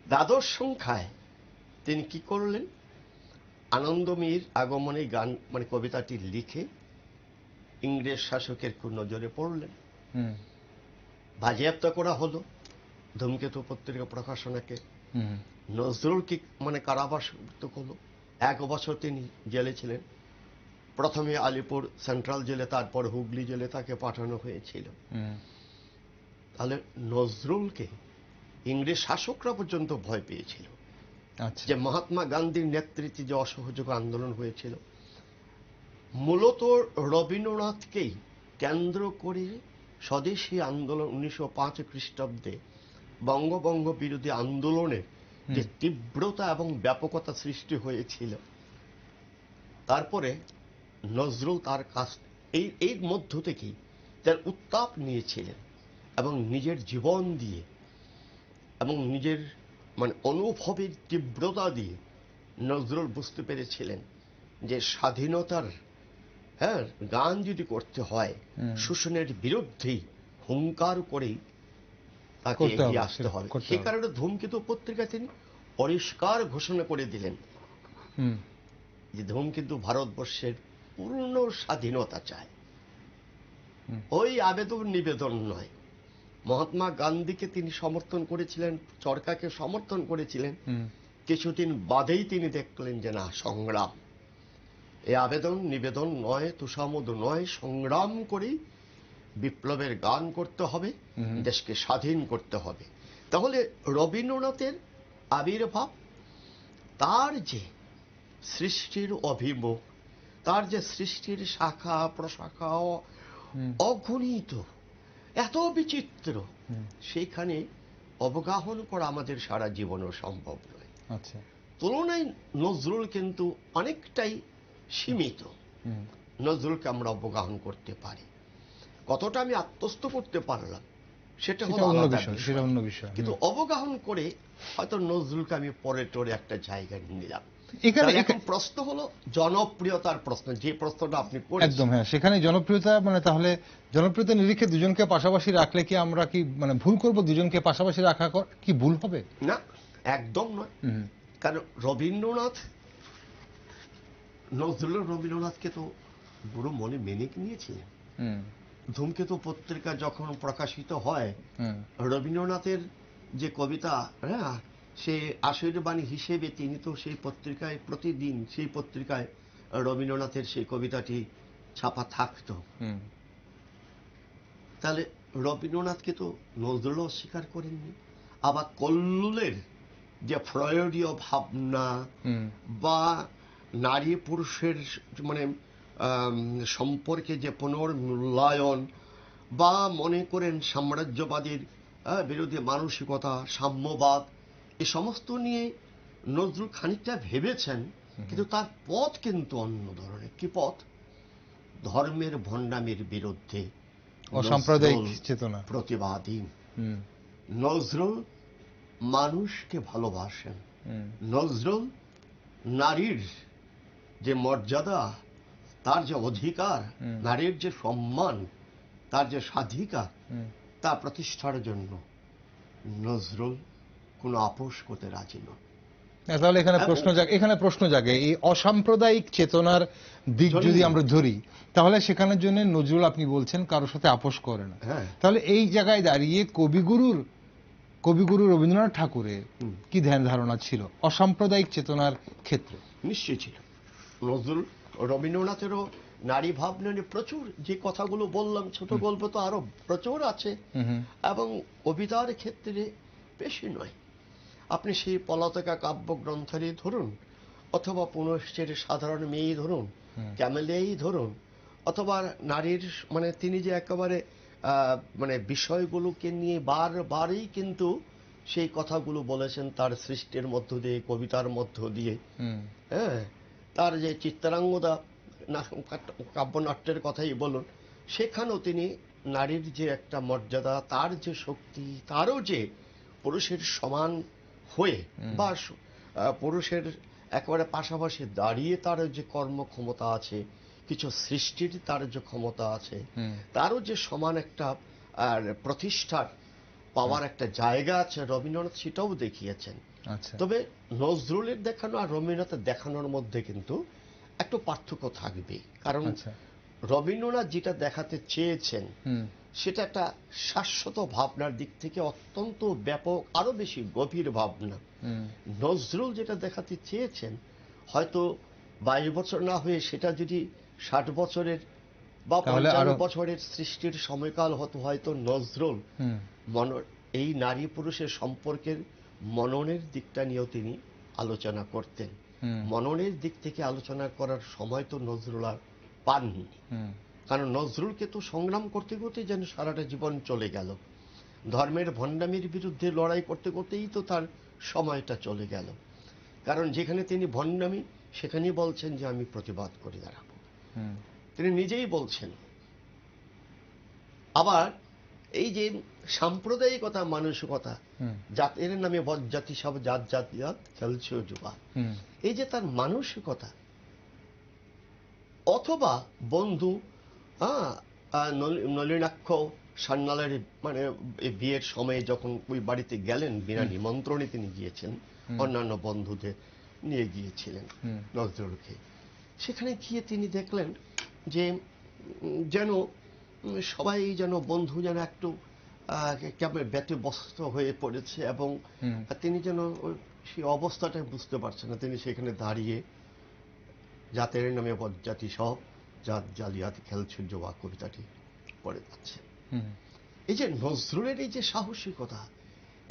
দ্বাদশ সংখ্যায় তিনি কি করলেন, আনন্দময়ীর আগমনে গান মানে কবিতাটি লিখে ইংরেজ শাসকের নজরে পড়লেন, হুম। বাজেয়াপ্ত করা হলো ধূমকেতু পত্রিকা প্রকাশনাকে। হুম। নজরুল কি মানে কারাবাসভুক্ত হলো, 1 বছর তিনি জেলে ছিলেন। প্রথমে আলিপুর সেন্ট্রাল জেলে, তারপর হুগলি জেলে তাকে পাঠানো হয়েছিল। হুম। তাহলে নজরুলকে ইংরেজ শাসকরা পর্যন্ত ভয় পেয়েছিল। আচ্ছা। যে মহাত্মা গান্ধীর নেতৃত্বে যে অসহযোগ আন্দোলন হয়েছিল, মূলত রবীন্দ্রনাথকেই কেন্দ্র করে স্বদেশী আন্দোলন 1905 খ্রিস্টাব্দে বঙ্গভঙ্গ বিরোধী আন্দোলনের যে তীব্রতা এবং ব্যাপকতা সৃষ্টি হয়েছিল, তারপরে নজরুল তার কাছ এই মধ্য থেকেই তার উত্তাপ নিয়েছিলেন এবং নিজের জীবন দিয়ে এবং নিজের মানে অনুভবের তীব্রতা দিয়ে নজরুল বুঝতে পেরেছিলেন যে স্বাধীনতার, হ্যাঁ, গান যদি করতে হয় শোষণের বিরুদ্ধেই হুঙ্কার করেই তাকে করতে এগিয়ে হবে, আসতে সেটা হবে। করতে সেই হবে। কারণে ধূমকেতু পত্রিকা তিনি পরিষ্কার ঘোষণা করে দিলেন হুম। যে ধূমকেতু ভারতবর্ষের পূর্ণ স্বাধীনতা চায়। হুম। ওই আবেদন নিবেদন নয়। মহাত্মা গান্ধীকে তিনি সমর্থন করেছিলেন, চরকাকে সমর্থন করেছিলেন, হুম। কিছুদিন বাদেই তিনি দেখলেন যে না, সংগ্রাম, এই আবেদন নিবেদন নয়, তুষামোদ নয়, সংগ্রাম করেই বিপ্লবের গান করতে হবে, দেশকে স্বাধীন করতে হবে। তাহলে রবীন্দ্রনাথের আবির্ভাব, তার যে সৃষ্টির অভিমুখ, তার যে সৃষ্টির শাখা প্রশাখা অগণিত, এত বিচিত্র, সেইখানে অবগাহন করা আমাদের সারা জীবনও সম্ভব নয়। আচ্ছা। তুলনায় নজরুল কিন্তু অনেকটাই সীমিত। নজরুলকে আমরা অবগাহন করতে পারি, কতটা আমি আত্মস্থ করতে পারলাম সেটা হলো আলাদা বিষয়, সেটা অন্য বিষয়। কিন্তু অবগাহন করে হয়তো নজরুলকে আমি পরে টোরে একটা জায়গায় নিলাম। এখানে তাহলে এখন প্রশ্ন হলো জনপ্রিয়তার প্রশ্ন, যে প্রশ্নটা আপনি করেছেন। একদম হ্যাঁ, সেখানে জনপ্রিয়তা মানে তাহলে জনপ্রিয়তা নিরিখে দুজনকে পাশাপাশি রাখলে কি আমরা কি মানে ভুল করব? দুজনকে পাশাপাশি রাখা কি ভুল হবে? না, একদম নয়। হুম কারণ রবীন্দ্রনাথ, নজরুল রবীন্দ্রনাথকে তো পুরো মনে মেনে নিয়েছিলেন। হুম ধূমকেতু পত্রিকা যখন প্রকাশিত হয়, হুম রবীন্দ্রনাথের যে কবিতা, হ্যাঁ, সে আশীর্বাণী হিসেবে তিনি তো সেই পত্রিকায় প্রতিদিন, সেই পত্রিকায় রবীন্দ্রনাথের সেই কবিতাটি ছাপা থাকতো। হুম তাহলে রবীন্দ্রনাথকে তো নজরুল অস্বীকার করেননি। আবার কল্লোলের যে ফ্রয়েডীয় ভাবনা হুম বা নারী পুরুষের মানে সম্পর্কে যে পুনর্মূল্যায়ন, বা মনে করেন সাম্রাজ্যবাদীর বিরোধী মানসিকতা, সাম্যবাদ, এ সমস্ত নিয়ে নজরুল খানিকটা ভেবেছেন, কিন্তু তার পথ কিন্তু অন্য ধরনের। কি পথ? ধর্মের ভণ্ডামির বিরুদ্ধে অসাম্প্রদায়িক নজরুল চেতনা। প্রতিবাদী। হুম নজরুল মানুষকে ভালোবাসেন। হুম নজরুল নারীর যে মর্যাদা, তার যে অধিকার, হুম নারীর যে সম্মান, তার যে স্বাধিকার, হুম তা প্রতিষ্ঠার জন্য নজরুল কোনো আপোষ করতে রাজি নন। তাহলে এখানে এবং প্রশ্ন জাগে এই অসাম্প্রদায়িক চেতনার দিক জন্য- যদি আমরা ধরি, তাহলে সেখানের জন্য নজরুল আপনি বলছেন কারোর সাথে আপোষ করে না। হ্যাঁ, তাহলে এই জায়গায় দাঁড়িয়ে কবিগুরু রবীন্দ্রনাথ ঠাকুরের হুম, কি ধ্যান ধারণা ছিল অসাম্প্রদায়িক চেতনার ক্ষেত্রে? নিশ্চয়ই ছিল। নজরুল রবীন্দ্রনাথেরও নারী ভাবনা নিয়ে প্রচুর, যে কথাগুলো বললাম, ছোট গল্প তো আরো প্রচুর আছে, হুম হুম এবং কবিতার ক্ষেত্রে বেশি নয়। আপনি সেই পলাতকা কাব্যগ্রন্থেরই ধরুন, অথবা পুনশ্চের সাধারণ মেয়েই ধরুন, হুম ক্যামেলিয়াই ধরুন, অথবা নারীর মানে তিনি যে একেবারে মানে বিষয়গুলোকে নিয়ে বারবারই কিন্তু সেই কথাগুলো বলেছেন তার সৃষ্টির মধ্য দিয়ে, কবিতার মধ্য দিয়ে। হুম হ্যাঁ, তার যে চিত্রাঙ্গদা কাব্যনাট্যের কথাই বলুন, সেখানেও তিনি নারীর যে একটা মর্যাদা, তার যে শক্তি, তারও যে পুরুষের সমান হয়ে বা পুরুষের একেবারে পাশাপাশি দাঁড়িয়ে তার যে কর্মক্ষমতা আছে, কিছু সৃষ্টির তার যে ক্ষমতা আছে, হুম তারও যে সমান একটা প্রতিষ্ঠার পাওয়ার একটা জায়গা আছে, রবীন্দ্রনাথ সেটাও দেখিয়েছেন। আচ্ছা তবে নজরুলের দেখানো আর রবীন্দ্রনাথের দেখানোর মধ্যে কিন্তু একটু পার্থক্য থাকবে। কারণ আচ্ছা রবীন্দ্রনাথ যেটা দেখাতে চেয়েছেন হুম সেটা একটা শাশ্বত ভাবনার দিক থেকে অত্যন্ত ব্যাপক, আরো বেশি গভীর ভাবনা। হুম নজরুল যেটা দেখাতে চেয়েছেন, হয়তো 22 বছর না হয়ে সেটা যদি 60 বছরের বা তাহলে 55 আরো বছরের সৃষ্টির সময়কাল হতো, হয়তো নজরুল হুম মন এই নারী পুরুষের সম্পর্কের মননের দিকটা নিয়েও তিনি আলোচনা করতেন। হুম মননের দিক থেকে আলোচনা করার সময় তো নজরুল আর পাননি। হুম কারণ নজরুলকে তো সংগ্রাম করতে করতে যেন সারাটা জীবন চলে গেল, ধর্মের ভণ্ডামির বিরুদ্ধে লড়াই করতে করতেই তো তার সময়টা চলে গেল। কারণ যেখানে তিনি ভণ্ডামি, সেখানেই বলছেন যে আমি প্রতিবাদ করে দাঁড়াবো, হুম তিনি নিজেই বলছেন। আবার এই যে সাম্প্রদায়িকতা, মানসিকতা, হুম জাতের নামে বজ্জাতি সব জাত জাতিয়াত খেলছে যুবা, হুম এই যে তার মানসিকতা, অথবা বন্ধু, হ্যাঁ, নলিনাক্ষ সান্যালের মানে এই বিয়ের সময় যখন ওই বাড়িতে গেলেন, বিনা নিমন্ত্রণে তিনি গিয়েছেন, অন্যান্য বন্ধুদের নিয়ে গিয়েছিলেন হুম নজরুলকে। সেখানে গিয়ে তিনি দেখলেন যে যেন সবাই যেন বন্ধু যেন একটু কেমন ব্যতিব্যস্ত হয়ে পড়েছে, এবং হুম তিনি যেন সেই অবস্থাটা বুঝতে পারছেন না। তিনি সেখানে দাঁড়িয়ে জাতের নামে বজ্জাতি সব জাত জালিয়াতি খেলছে জোয়া কবিতাটি পড়ে যাচ্ছে। হুম এই যে নজরুলের এই যে সাহসিকতা,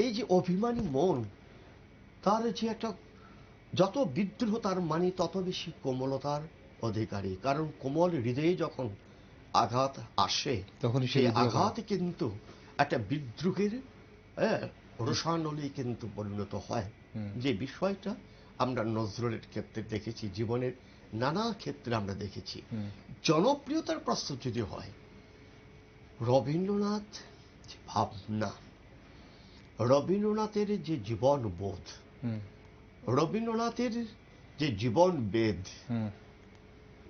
এই যে অভিমানী মন, তার যে একটা যত বিদ্রোহ তার মানে তত বেশি কোমলতার অধিকারী। কারণ কোমল হৃদয়ে যখন আঘাত আসে, তখনই সে সেই বিদ্রোহ করে। আঘাত কিন্তু একটা বিদ্রোহের রসানলে কিন্তু পরিণত হয়। হুম যে বিষয়টা আমরা নজরুলের ক্ষেত্রে দেখেছি, জীবনের নানা ক্ষেত্রে আমরা দেখেছি। হুম জনপ্রিয়তার প্রশ্ন যদি হয়, রবীন্দ্রনাথ যে ভাবনা, রবীন্দ্রনাথের যে জীবন বোধ, হুম রবীন্দ্রনাথের যে জীবন বেদ হুম,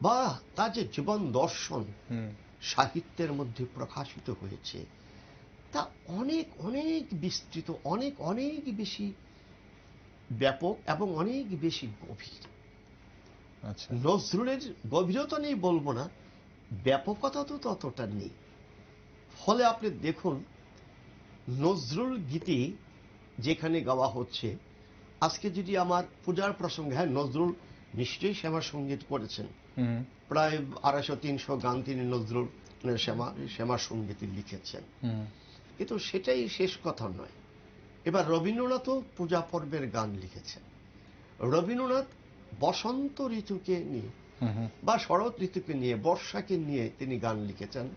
বা তার যে জীবন দর্শন হুম, সাহিত্যের মধ্যে প্রকাশিত হয়েছে, তা অনেক অনেক বিস্তৃত, অনেক অনেক বেশি ব্যাপক এবং অনেক বেশি গভীর। আচ্ছা, নজরুলের গভীরতা নেই বলবো না, ব্যাপকতা তো ততটা নেই। ফলে আপনি দেখুন, নজরুল গীতি যেখানে গাওয়া হচ্ছে, আজকে যদি আমার পূজার প্রসঙ্গে, হ্যাঁ নজরুল নিশ্চয়ই শ্যামা সঙ্গীত করেছেন, হুম, প্রায় 250-300 গান তিনি নজরুল শ্যামা সঙ্গীতে লিখেছেন, হুম, কিন্তু সেটাই শেষ কথা নয়। এবার রবীন্দ্রনাথও পূজা পর্বের গান লিখেছেন। রবীন্দ্রনাথ বসন্ত ঋতুকে নিয়ে হুম, হুম, বা শরৎ ঋতুকে নিয়ে, বর্ষাকে নিয়ে তিনি গান লিখেছেন।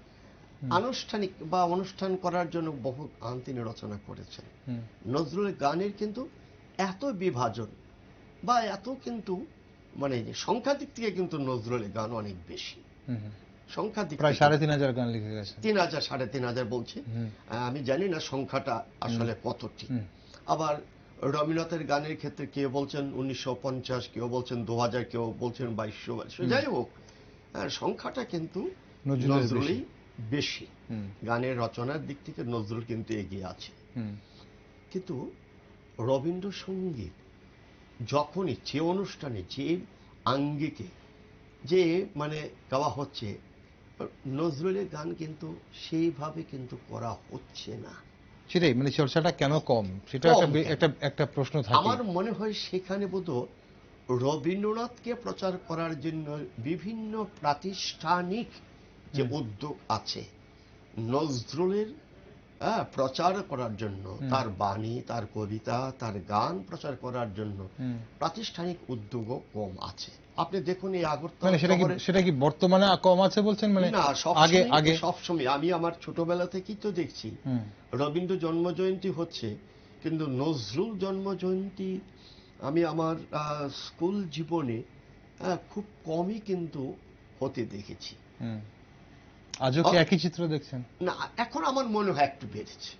আনুষ্ঠানিক বা অনুষ্ঠান করার জন্য বহু গান তিনি রচনা করেছেন। হুম, নজরুলের গানের কিন্তু এত বিভাজন বা এত কিন্তু মানে সংখ্যা দিক থেকে কিন্তু নজরুলের গান অনেক বেশি। হুম, হুম। সংখ্যা দিক প্রায় থেকে 3,500 গান লিখে গেছেন। 3,000 3,500 বলছে। হুম, আমি জানি না সংখ্যাটা আসলে কতটি। হুম, আবার রবীন্দ্রনাথের গানের ক্ষেত্রে কেউ বলছেন 1950, কেউ বলছেন 2000, কেউ বলছেন 2200। যাই হোক, সংখ্যাটা কিন্তু নজরুলের বেশি। নজরুলই বেশি। হুম, গানের রচনার দিক থেকে নজরুল কিন্তু এগিয়ে আছে। হুম, কিন্তু রবীন্দ্রসঙ্গীত যখনই যে অনুষ্ঠানে, যে আঙ্গিকে, যে মানে গাওয়া হচ্ছে, নজরুলের গান কিন্তু সেইভাবে কিন্তু করা হচ্ছে না। সেটাই, মানে চর্চাটা কেন কম, সেটা কম একটা কেন? একটা একটা প্রশ্ন থাকে। আমার মনে হয় সেখানে বোধহয় রবীন্দ্রনাথকে প্রচার করার জন্য বিভিন্ন প্রাতিষ্ঠানিক যে উদ্যোগ আছে, নজরুলের প্রচার করার জন্য, তার বাণী, তার কবিতা, তার গান প্রচার করার জন্য প্রাতিষ্ঠানিক উদ্যোগও কম আছে। আপনি দেখুন এই আগরতলা মানে শহরে, সেটা কি বর্তমানে কম আছে বলছেন, মানে না আগে আগে? সবসময় আমি আমার ছোটবেলা থেকেই তো দেখছি হুম, রবীন্দ্র জন্ম জয়ন্তী হচ্ছে, কিন্তু নজরুল জন্ম জয়ন্তী আমি আমার স্কুল জীবনে খুব কমই কিন্তু হতে দেখেছি। হুম। আজও কি আ- একই চিত্র দেখছেন? না, এখন আমার মনে হয় একটু বেড়েছে।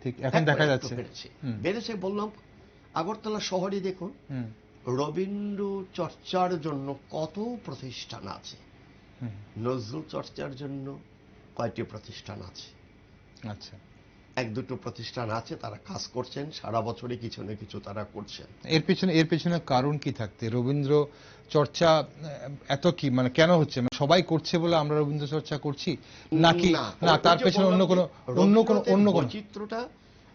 ঠিক এখন দেখা একটু যাচ্ছে। বেড়েছে। হুম, বেড়েছে বললাম, আগরতলা শহরে দেখুন হুম, রবীন্দ্র চর্চার জন্য কত প্রতিষ্ঠান আছে, হুম, নজরুল চর্চার জন্য কয়টি প্রতিষ্ঠান আছে? আচ্ছা। এক দুটো প্রতিষ্ঠান আছে, তারা কাজ করছেন, সারা বছরে কিছু না কিছু তারা করছেন। এর পেছনে কারণ কি থাকতে, রবীন্দ্র চর্চা এত কি, মানে কেন হচ্ছে, মানে সবাই করছে বলে আমরা রবীন্দ্র চর্চা করছি, নাকি না, না ওই তার যে পেছনে বললাম অন্য যে কোনো রবীন্দ্রনাথের অন্য কোনো? বৈচিত্র্যটা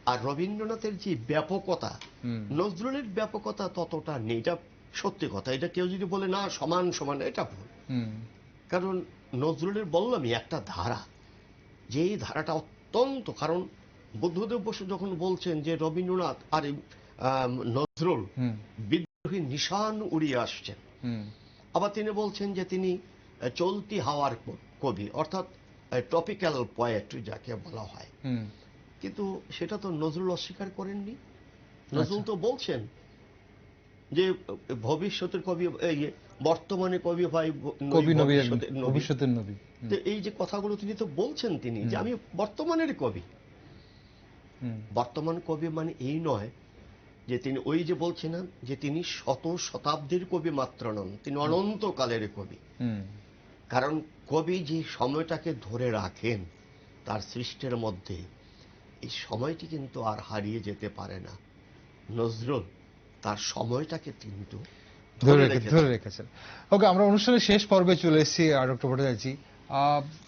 আর রবীন্দ্রনাথের যে ব্যাপকতা, হুম, নজরুলের ব্যাপকতা ততটা নেই। এটা সত্যি কথা। এটা কেউ যদি বলে না সমান সমান, এটা ভুল। হুম, কারণ নজরুলের বললামই একটা ধারা, যেই ধারাটা অত্যন্ত, কারণ বুদ্ধদেব বসু যখন বলছেন যে রবীন্দ্রনাথ আর নজরুল হুম, বিদ্রোহী নিশান উড়িয়ে আসছেন, হুম, আবার তিনি বলছেন যে তিনি চলতি হাওয়ার কবি, অর্থাৎ টপিক্যাল পোয়েট যাকে বলা হয়। হুম, কিন্তু সেটা তো নজরুল অস্বীকার করেননি। আচ্ছা। নজরুল তো বলছেন যে ভবিষ্যতের কবি, এই বর্তমানে কবি ভাই নই, কবি নবী, ভবিষ্যতের নবী। ভবিষ্যতের নবী। তো এই যে কথাগুলো তিনি তো বলছেন, তিনি যে হুম, আমি বর্তমানের কবি। হুম, বর্তমান কবি মানে এই নয় যে তিনি ওই যে বলছিলেন যে তিনি শত শতাব্দীর কবি মাত্র নন, তিনি অনন্তকালের কবি। হুম, কারণ কবি যে সময়টাকে ধরে রাখেন তার সৃষ্টির মধ্যে, এই সময়টি কিন্তু আর হারিয়ে যেতে পারে না। নজরুল তার সময়টাকে কিন্তু ধরে ধরে রেখেছেন। রেখেছেন। ওকে, আমরা অনুষ্ঠানের শেষ পর্বে চলে এসেছি, আর ডক্টর ভট্টাচার্য,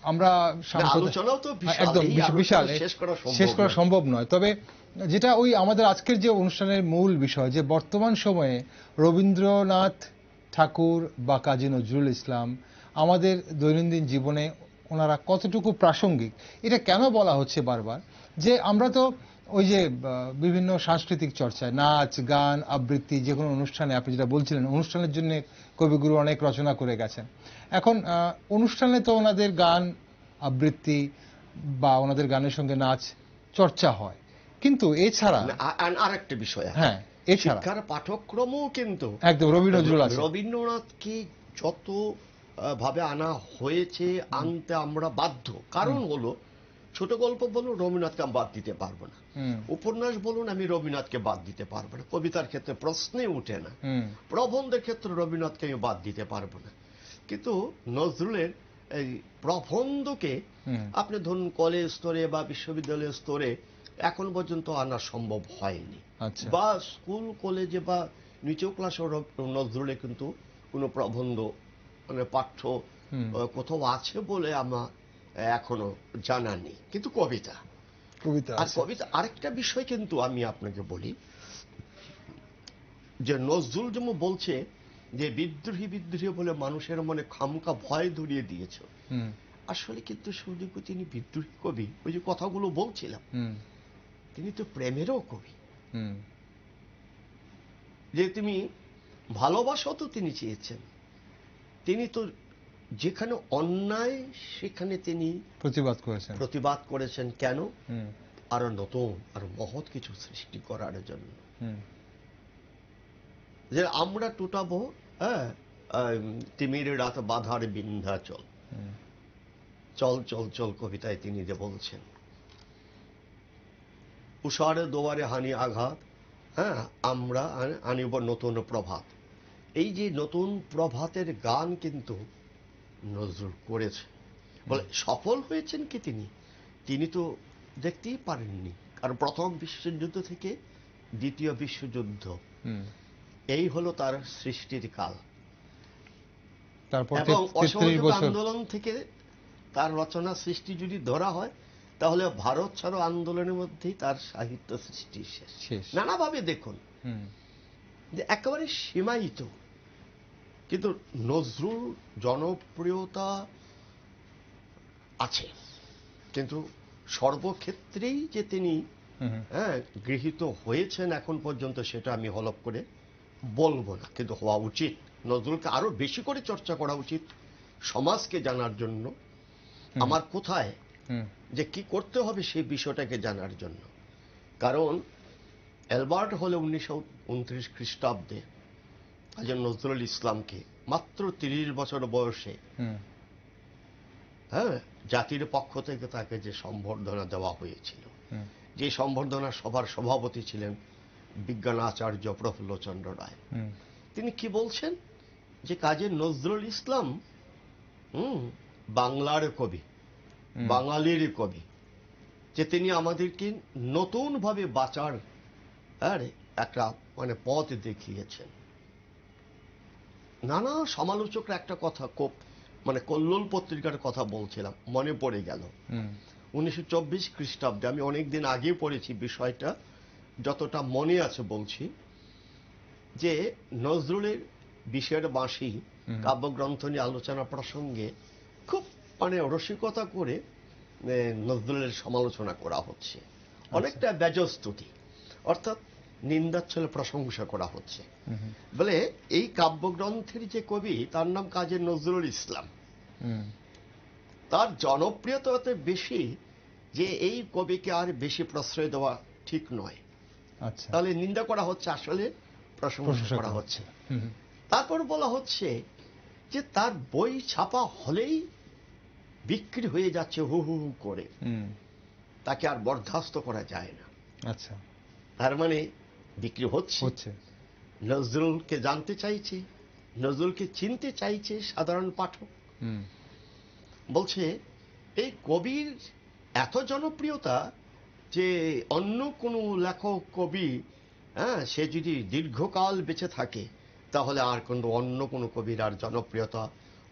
আমরা না, আলোচনাও তো বিশাল, একদম এই বিশাল, আলোচনা শেষ করা নয়। সম্ভব নয়। তবে যেটা ওই আমাদের আজকের যে অনুষ্ঠানের মূল বিষয়, যে বর্তমান সময়ে রবীন্দ্রনাথ ঠাকুর বা কাজী নজরুল ইসলাম আমাদের দৈনন্দিন জীবনে ওনারা কতটুকু প্রাসঙ্গিক, এটা কেন বলা হচ্ছে বারবার, যে আমরা তো ওই যে বিভিন্ন সাংস্কৃতিক চর্চায় নাচ গান আবৃত্তি, যে কোনো অনুষ্ঠানে, আপনি যেটা বলছিলেন, অনুষ্ঠানের জন্য কবিগুরু অনেক রচনা করে গেছেন। এখন অনুষ্ঠানে তো ওনাদের গান আবৃত্তি বা ওনাদের গানের সঙ্গে নাচ চর্চা হয়, কিন্তু এছাড়া, আরেকটা বিষয় আছে, হ্যাঁ, এছাড়া শিক্ষার পাঠ্যক্রমও কিন্তু একদম রবি নজরুল আছে। রবীন্দ্রনাথকে যত ভাবে আনা হয়েছে, আনতে আমরা বাধ্য। কারণ হলো ছোট গল্প বলুন, রবীন্দ্রনাথকে আমি বাদ দিতে পারবো না। হুম উপন্যাস বলুন, আমি রবীন্দ্রনাথকে বাদ দিতে পারবো না। কবিতার ক্ষেত্রে প্রশ্নে উঠে না। হুম প্রবন্ধের ক্ষেত্রে রবীন্দ্রনাথকে আমি বাদ দিতে পারবো না। কিন্তু নজরুলের এই প্রবন্ধকে হুম আপনি ধরুন কলেজ স্তরে বা বিশ্ববিদ্যালয়ের স্তরে এখন পর্যন্ত আনা সম্ভব হয়নি। আচ্ছা বা স্কুল কলেজে বা নিচু ক্লাসে নজরুলে কিন্তু কোনো প্রবন্ধ মানে পাঠ্য হুম কোথাও আছে বলে আমার এখনো জানা নেই। কিন্তু কবিতা, কবিতা আর আছে। কবিতা আরেকটা বিষয় কিন্তু আমি আপনাকে বলি, যে নজরুল যেমন বলছে যে বিদ্রোহী বিদ্রোহী বলে মানুষের মনে খামকা ভয় ধরিয়ে দিয়েছ। হুম আসলে কিন্তু সুদীপ তিনি বিদ্রোহী কবি, ওই যে কথাগুলো বলছিলাম, হুম তিনি তো প্রেমেরও কবি। হুম যে তুমি ভালোবাসা তো তিনি চেয়েছেন, তিনি তো যেখানে অন্যায় সেখানে তিনি প্রতিবাদ করেছেন। প্রতিবাদ করেছেন। কেন? হুম আরো নতুন আরো মহৎ কিছু সৃষ্টি করার জন্য। হুম যে আমরা টুটাবো, হ্যাঁ, তিমির রাত বাধার বিন্ধ্যাচল, হুম চল চল চল কবিতায় তিনি যে বলছেন, উষার দোয়ারে হানি আঘাত, হ্যাঁ, আমরা আনিব নতুন প্রভাত। এই যে নতুন প্রভাতের গান কিন্তু নজরুল করেছে। বলে সফল হয়েছেন কি তিনি? তিনি তো দেখতেই পারেননি, কারণ প্রথম বিশ্বযুদ্ধ থেকে দ্বিতীয় বিশ্বযুদ্ধ হুম এই হলো তার সৃষ্টির কাল। তারপর এবং 33 অসহযোগ বছর। আন্দোলন থেকে তার রচনা সৃষ্টি যদি ধরা হয়, তাহলে ভারত ছাড়ো আন্দোলনের মধ্যেই তার সাহিত্য সৃষ্টি শেষ। শেষ। নানাভাবে দেখুন হুম যে একেবারে সীমায়িত, কিন্তু নজরুল জনপ্রিয়তা আছে, কিন্তু সর্বক্ষেত্রেই যে তিনি হুম হ্যাঁ গৃহীত হয়েছেন এখন পর্যন্ত সেটা আমি হলফ করে বলবো না, কিন্তু হওয়া উচিত। নজরুলকে আরো বেশি করে চর্চা করা উচিত সমাজকে জানার জন্য, হুম আমার কোথায় হুম যে কি করতে হবে সেই বিষয়টাকে জানার জন্য। কারণ অ্যালবার্ট হলে 1929 খ্রিস্টাব্দে কাজী নজরুল ইসলামকে মাত্র 30 বছর বয়সে হুম হ্যাঁ জাতির পক্ষ থেকে তাকে যে সম্বর্ধনা দেওয়া হয়েছিল, হুম যে সম্বর্ধনা সভার সভাপতি ছিলেন বিজ্ঞান আচার্য প্রফুল্লচন্দ্র রায়, হুম তিনি কি বলছেন যে কাজী নজরুল ইসলাম বাংলার কবি, হুম বাঙালির কবি, যে তিনি আমাদেরকে নতুন ভাবে বাঁচার একটা মানে পথ দেখিয়েছেন। নানা সমালোচকরা একটা কথা মানে কল্লোল পত্রিকার কথা বলছিলাম, মনে পড়ে গেল। হুম 1924 খ্রিস্টাব্দে, আমি অনেকদিন আগে পড়েছি বিষয়টা, যতটা মনে আছে বলছি, যে নজরুলের বিষের বাঁশি হুম কাব্যগ্রন্থ নিয়ে আলোচনা প্রসঙ্গে খুব মানে রসিকতা করে নজরুলের সমালোচনা করা হচ্ছে, অনেকটা বেজস্তুতি, অর্থাৎ নিন্দাচ্ছলে প্রশংসা করা হচ্ছে। হুম বলে এই কাব্যগ্রন্থের যে কবি তার নাম কাজী নজরুল ইসলাম, হুম তার জনপ্রিয়তা এত বেশি যে এই কবিকে আর বেশি প্রশ্রয় দেওয়া ঠিক নয়। আচ্ছা। তাহলে নিন্দা করা হচ্ছে, আসলে প্রশংসা করা হচ্ছে। তারপর বলা হচ্ছে যে তার বই ছাপা হলেই বিক্রি হয়ে যাচ্ছে হু হু হু করে, হুম তাকে আর বরখাস্ত করা যায় না। আচ্ছা। তার মানে বিক্রি হচ্ছে, হচ্ছে। নজরুলকে জানতে চাইছে, নজরুলকে চিনতে চাইছে সাধারণ পাঠক। হুম বলছে এই কবির এত জনপ্রিয়তা যে অন্য কোনো লেখক কবি, হ্যাঁ, সে যদি দীর্ঘকাল বেঁচে থাকে তাহলে আর কোনো অন্য কোনো কবির আর জনপ্রিয়তা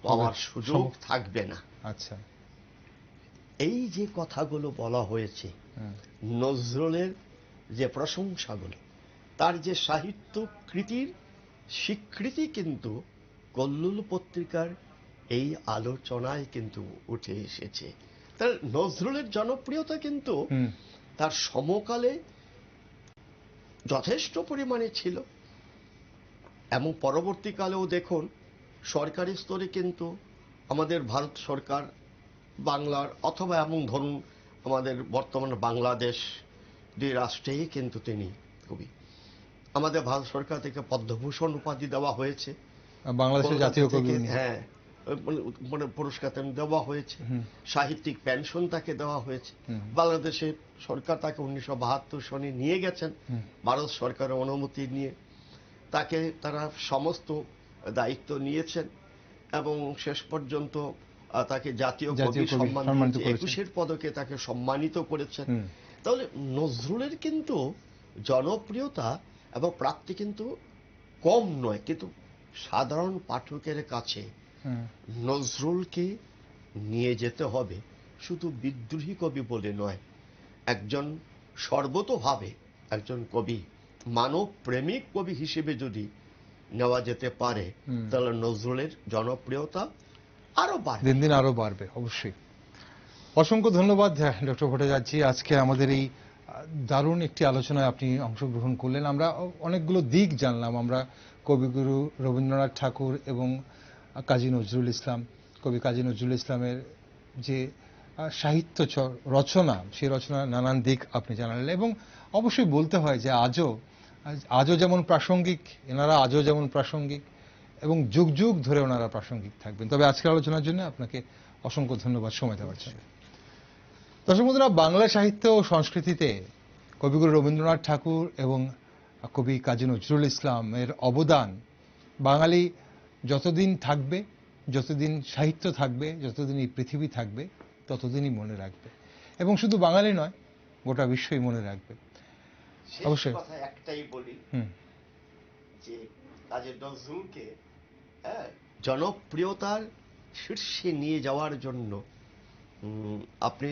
পাওয়ার সুযোগ থাকবে না। আচ্ছা। এই যে কথাগুলো বলা হয়েছে, নজরুলের যে প্রশংসাগুলো, তার যে সাহিত্য কৃতির স্বীকৃতি কিন্তু কল্লোল পত্রিকার এই আলোচনায় কিন্তু উঠে এসেছে। তার নজরুলের জনপ্রিয়তা কিন্তু তার সমকালে যথেষ্ট পরিমাণে ছিল, এবং পরবর্তীকালেও দেখুন সরকারি স্তরে কিন্তু আমাদের ভারত সরকার বাংলার, অথবা এমন ধরুন আমাদের বর্তমান বাংলাদেশ, দুই রাষ্ট্রেই কিন্তু তিনি কবি। আমাদের ভারত সরকার থেকে পদ্মভূষণ উপাধি দেওয়া হয়েছে, বাংলাদেশের জাতীয় কবি। হ্যাঁ, মানে মানে পুরস্কার তেমন দেওয়া হয়েছে, হুম। সাহিত্যিক পেনশন তাকে দেওয়া হয়েছে। হুম। বাংলাদেশের সরকার তাকে 1972 সনে নিয়ে গেছেন, হুম। ভারত সরকারের অনুমতি নিয়ে তাকে তারা সমস্ত দায়িত্ব নিয়েছেন এবং শেষ পর্যন্ত তাকে জাতীয় জাতীয় কবি কবি সম্মান সম্মানিত দিয়েছে, করেছেন। 21 পদকে তাকে সম্মানিত করেছেন। হুম। তাহলে নজরুলের কিন্তু জনপ্রিয়তা এবং প্রাপ্তি কিন্তু কম নয়, কিন্তু সাধারণ পাঠকের কাছে হুম। নজরুলকে নিয়ে যেতে হবে শুধু বিদ্রোহী কবি বলে নয়, একজন সর্বতোভাবে একজন কবি, মানব প্রেমিক কবি হিসেবে যদি নেওয়া যেতে পারে, হুম। তাহলে নজরুলের জনপ্রিয়তা আরো বাড়বে। দিন দিন আরো বাড়বে অবশ্যই। অসংখ্য ধন্যবাদ ডক্টর ভট্টাচার্য, আজকে আমাদের এই দারুণ একটি আলোচনায় আপনি অংশগ্রহণ করলেন। আমরা অনেকগুলো দিক জানলাম। আমরা কবিগুরু রবীন্দ্রনাথ ঠাকুর এবং কাজী নজরুল ইসলাম, কবি কাজী নজরুল ইসলামের যে সাহিত্য রচনা, সেই রচনার নানান দিক আপনি জানালেন। এবং অবশ্যই বলতে হয় যে আজও যেমন প্রাসঙ্গিক, এনারা আজও যেমন প্রাসঙ্গিক এবং যুগ যুগ ধরে ওনারা প্রাসঙ্গিক থাকবেন। তবে আজকের আলোচনার জন্য আপনাকে অসংখ্য ধন্যবাদ সময় দেওয়ার জন্য। দর্শক বন্ধুরা, বাংলা সাহিত্য ও সংস্কৃতিতে কবিগুরু রবীন্দ্রনাথ ঠাকুর এবং কবি কাজী নজরুল ইসলামের অবদান বাঙালি যতদিন থাকবে, যতদিন সাহিত্য থাকবে, যতদিন এই পৃথিবী থাকবে, ততদিনই মনে রাখবে। এবং শুধু বাঙালি নয়, গোটা বিশ্বই মনে রাখবে। অবশ্যই। কথা একটাই বলি, হুম। যে কাজী নজরুলকে জনপ্রিয়তার শীর্ষে নিয়ে যাওয়ার জন্য আপনি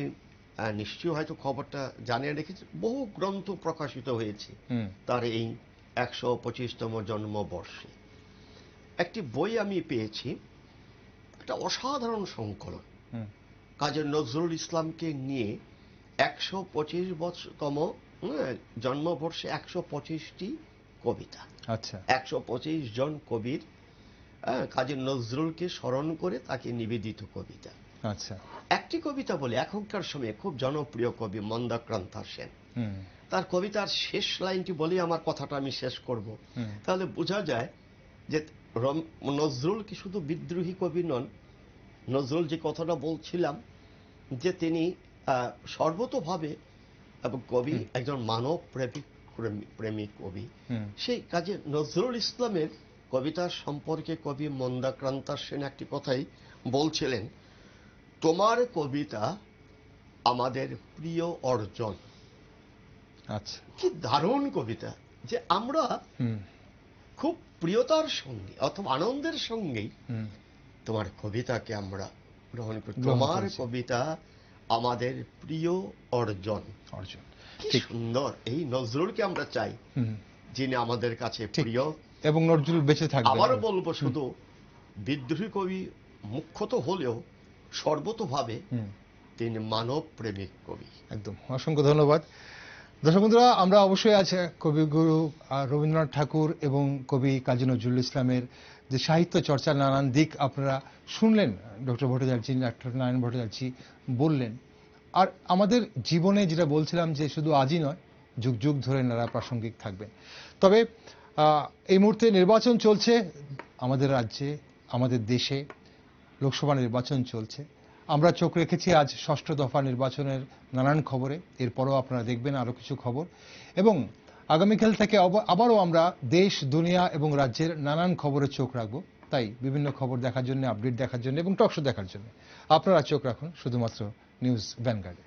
নিশ্চয়ই হয়তো খবরটা জানিয়ে রেখেছেন, বহু গ্রন্থ প্রকাশিত হয়েছে হুম। তার এই 125তম জন্মবর্ষে। একটি বই আমি পেয়েছি, একটা অসাধারণ সংকলন, হুম। কাজী নজরুল ইসলামকে নিয়ে 125তম জন্মবর্ষে 125টি কবিতা, আচ্ছা। 125 জন কবির কাজী নজরুলকে স্মরণ করে তাকে নিবেদিত কবিতা। আচ্ছা। একটি কবিতা বলে, এখনকার সময়ে খুব জনপ্রিয় কবি মন্দাক্রান্তা সেন, হুম। তার কবিতার শেষ লাইনটি বলে আমার কথাটা আমি শেষ করব। হুম। তাহলে বোঝা যায় যে নজরুল কি শুধু বিদ্রোহী কবি নন, নজরুল যে কথাটা বলছিলাম যে তিনি সর্বতোভাবে এবং কবি, একজন মানব প্রেমিক কবি। হুম। সেই কাজে নজরুল ইসলামের কবিতা সম্পর্কে কবি মন্দাক্রান্তা সেন একটি কথাই বলছিলেন, তোমার কবিতা আমাদের প্রিয় অর্জন। আচ্ছা। কি দারুণ কবিতা, যে আমরা হুম। খুব প্রিয়তার সঙ্গে অথবা আনন্দের সঙ্গেই হুম। তোমার কবিতাকে আমরা গ্রহণ করি। গ্রহণ তোমার করেছি। কবিতা আমাদের প্রিয় অর্জন। অর্জন। কি ঠিক। সুন্দর! এই নজরুলকে আমরা চাই, হুম। যিনি আমাদের কাছে ঠিক। প্রিয়। এবং নজরুল বেঁচে থাকবে। আবারও বলবো, শুধু বিদ্রোহী কবি মুখ্যত হলেও সর্বতোভাবে হুম। তিনি মানব প্রেমিক কবি। একদম। অসংখ্য ধন্যবাদ। দর্শক বন্ধুরা, আমরা অবশ্যই আছে কবিগুরু রবীন্দ্রনাথ ঠাকুর এবং কবি কাজী নজরুল ইসলামের যে সাহিত্য চর্চার নানান দিক আপনারা শুনলেন, ডক্টর ভট্টাচার্য, ডক্টর নারায়ণ ভট্টাচার্য বললেন। আর আমাদের জীবনে যেটা বলছিলাম যে শুধু আজই নয়, যুগ যুগ ধরে এনারা প্রাসঙ্গিক থাকবেন। তবে এই মুহূর্তে নির্বাচন চলছে আমাদের রাজ্যে, আমাদের দেশে লোকসভা নির্বাচন চলছে। আমরা চোখ রেখেছি আজ ষষ্ঠ দফা নির্বাচনের নানান খবরে। এরপরও আপনারা দেখবেন আরও কিছু খবর, এবং আগামীকাল থেকে আবারও আমরা দেশ, দুনিয়া এবং রাজ্যের নানান খবরে চোখ রাখবো। তাই বিভিন্ন খবর দেখার জন্য, আপডেট দেখার জন্য এবং টকশো দেখার জন্য আপনারা চোখ রাখুন শুধুমাত্র নিউজ ভ্যানগার্ডে।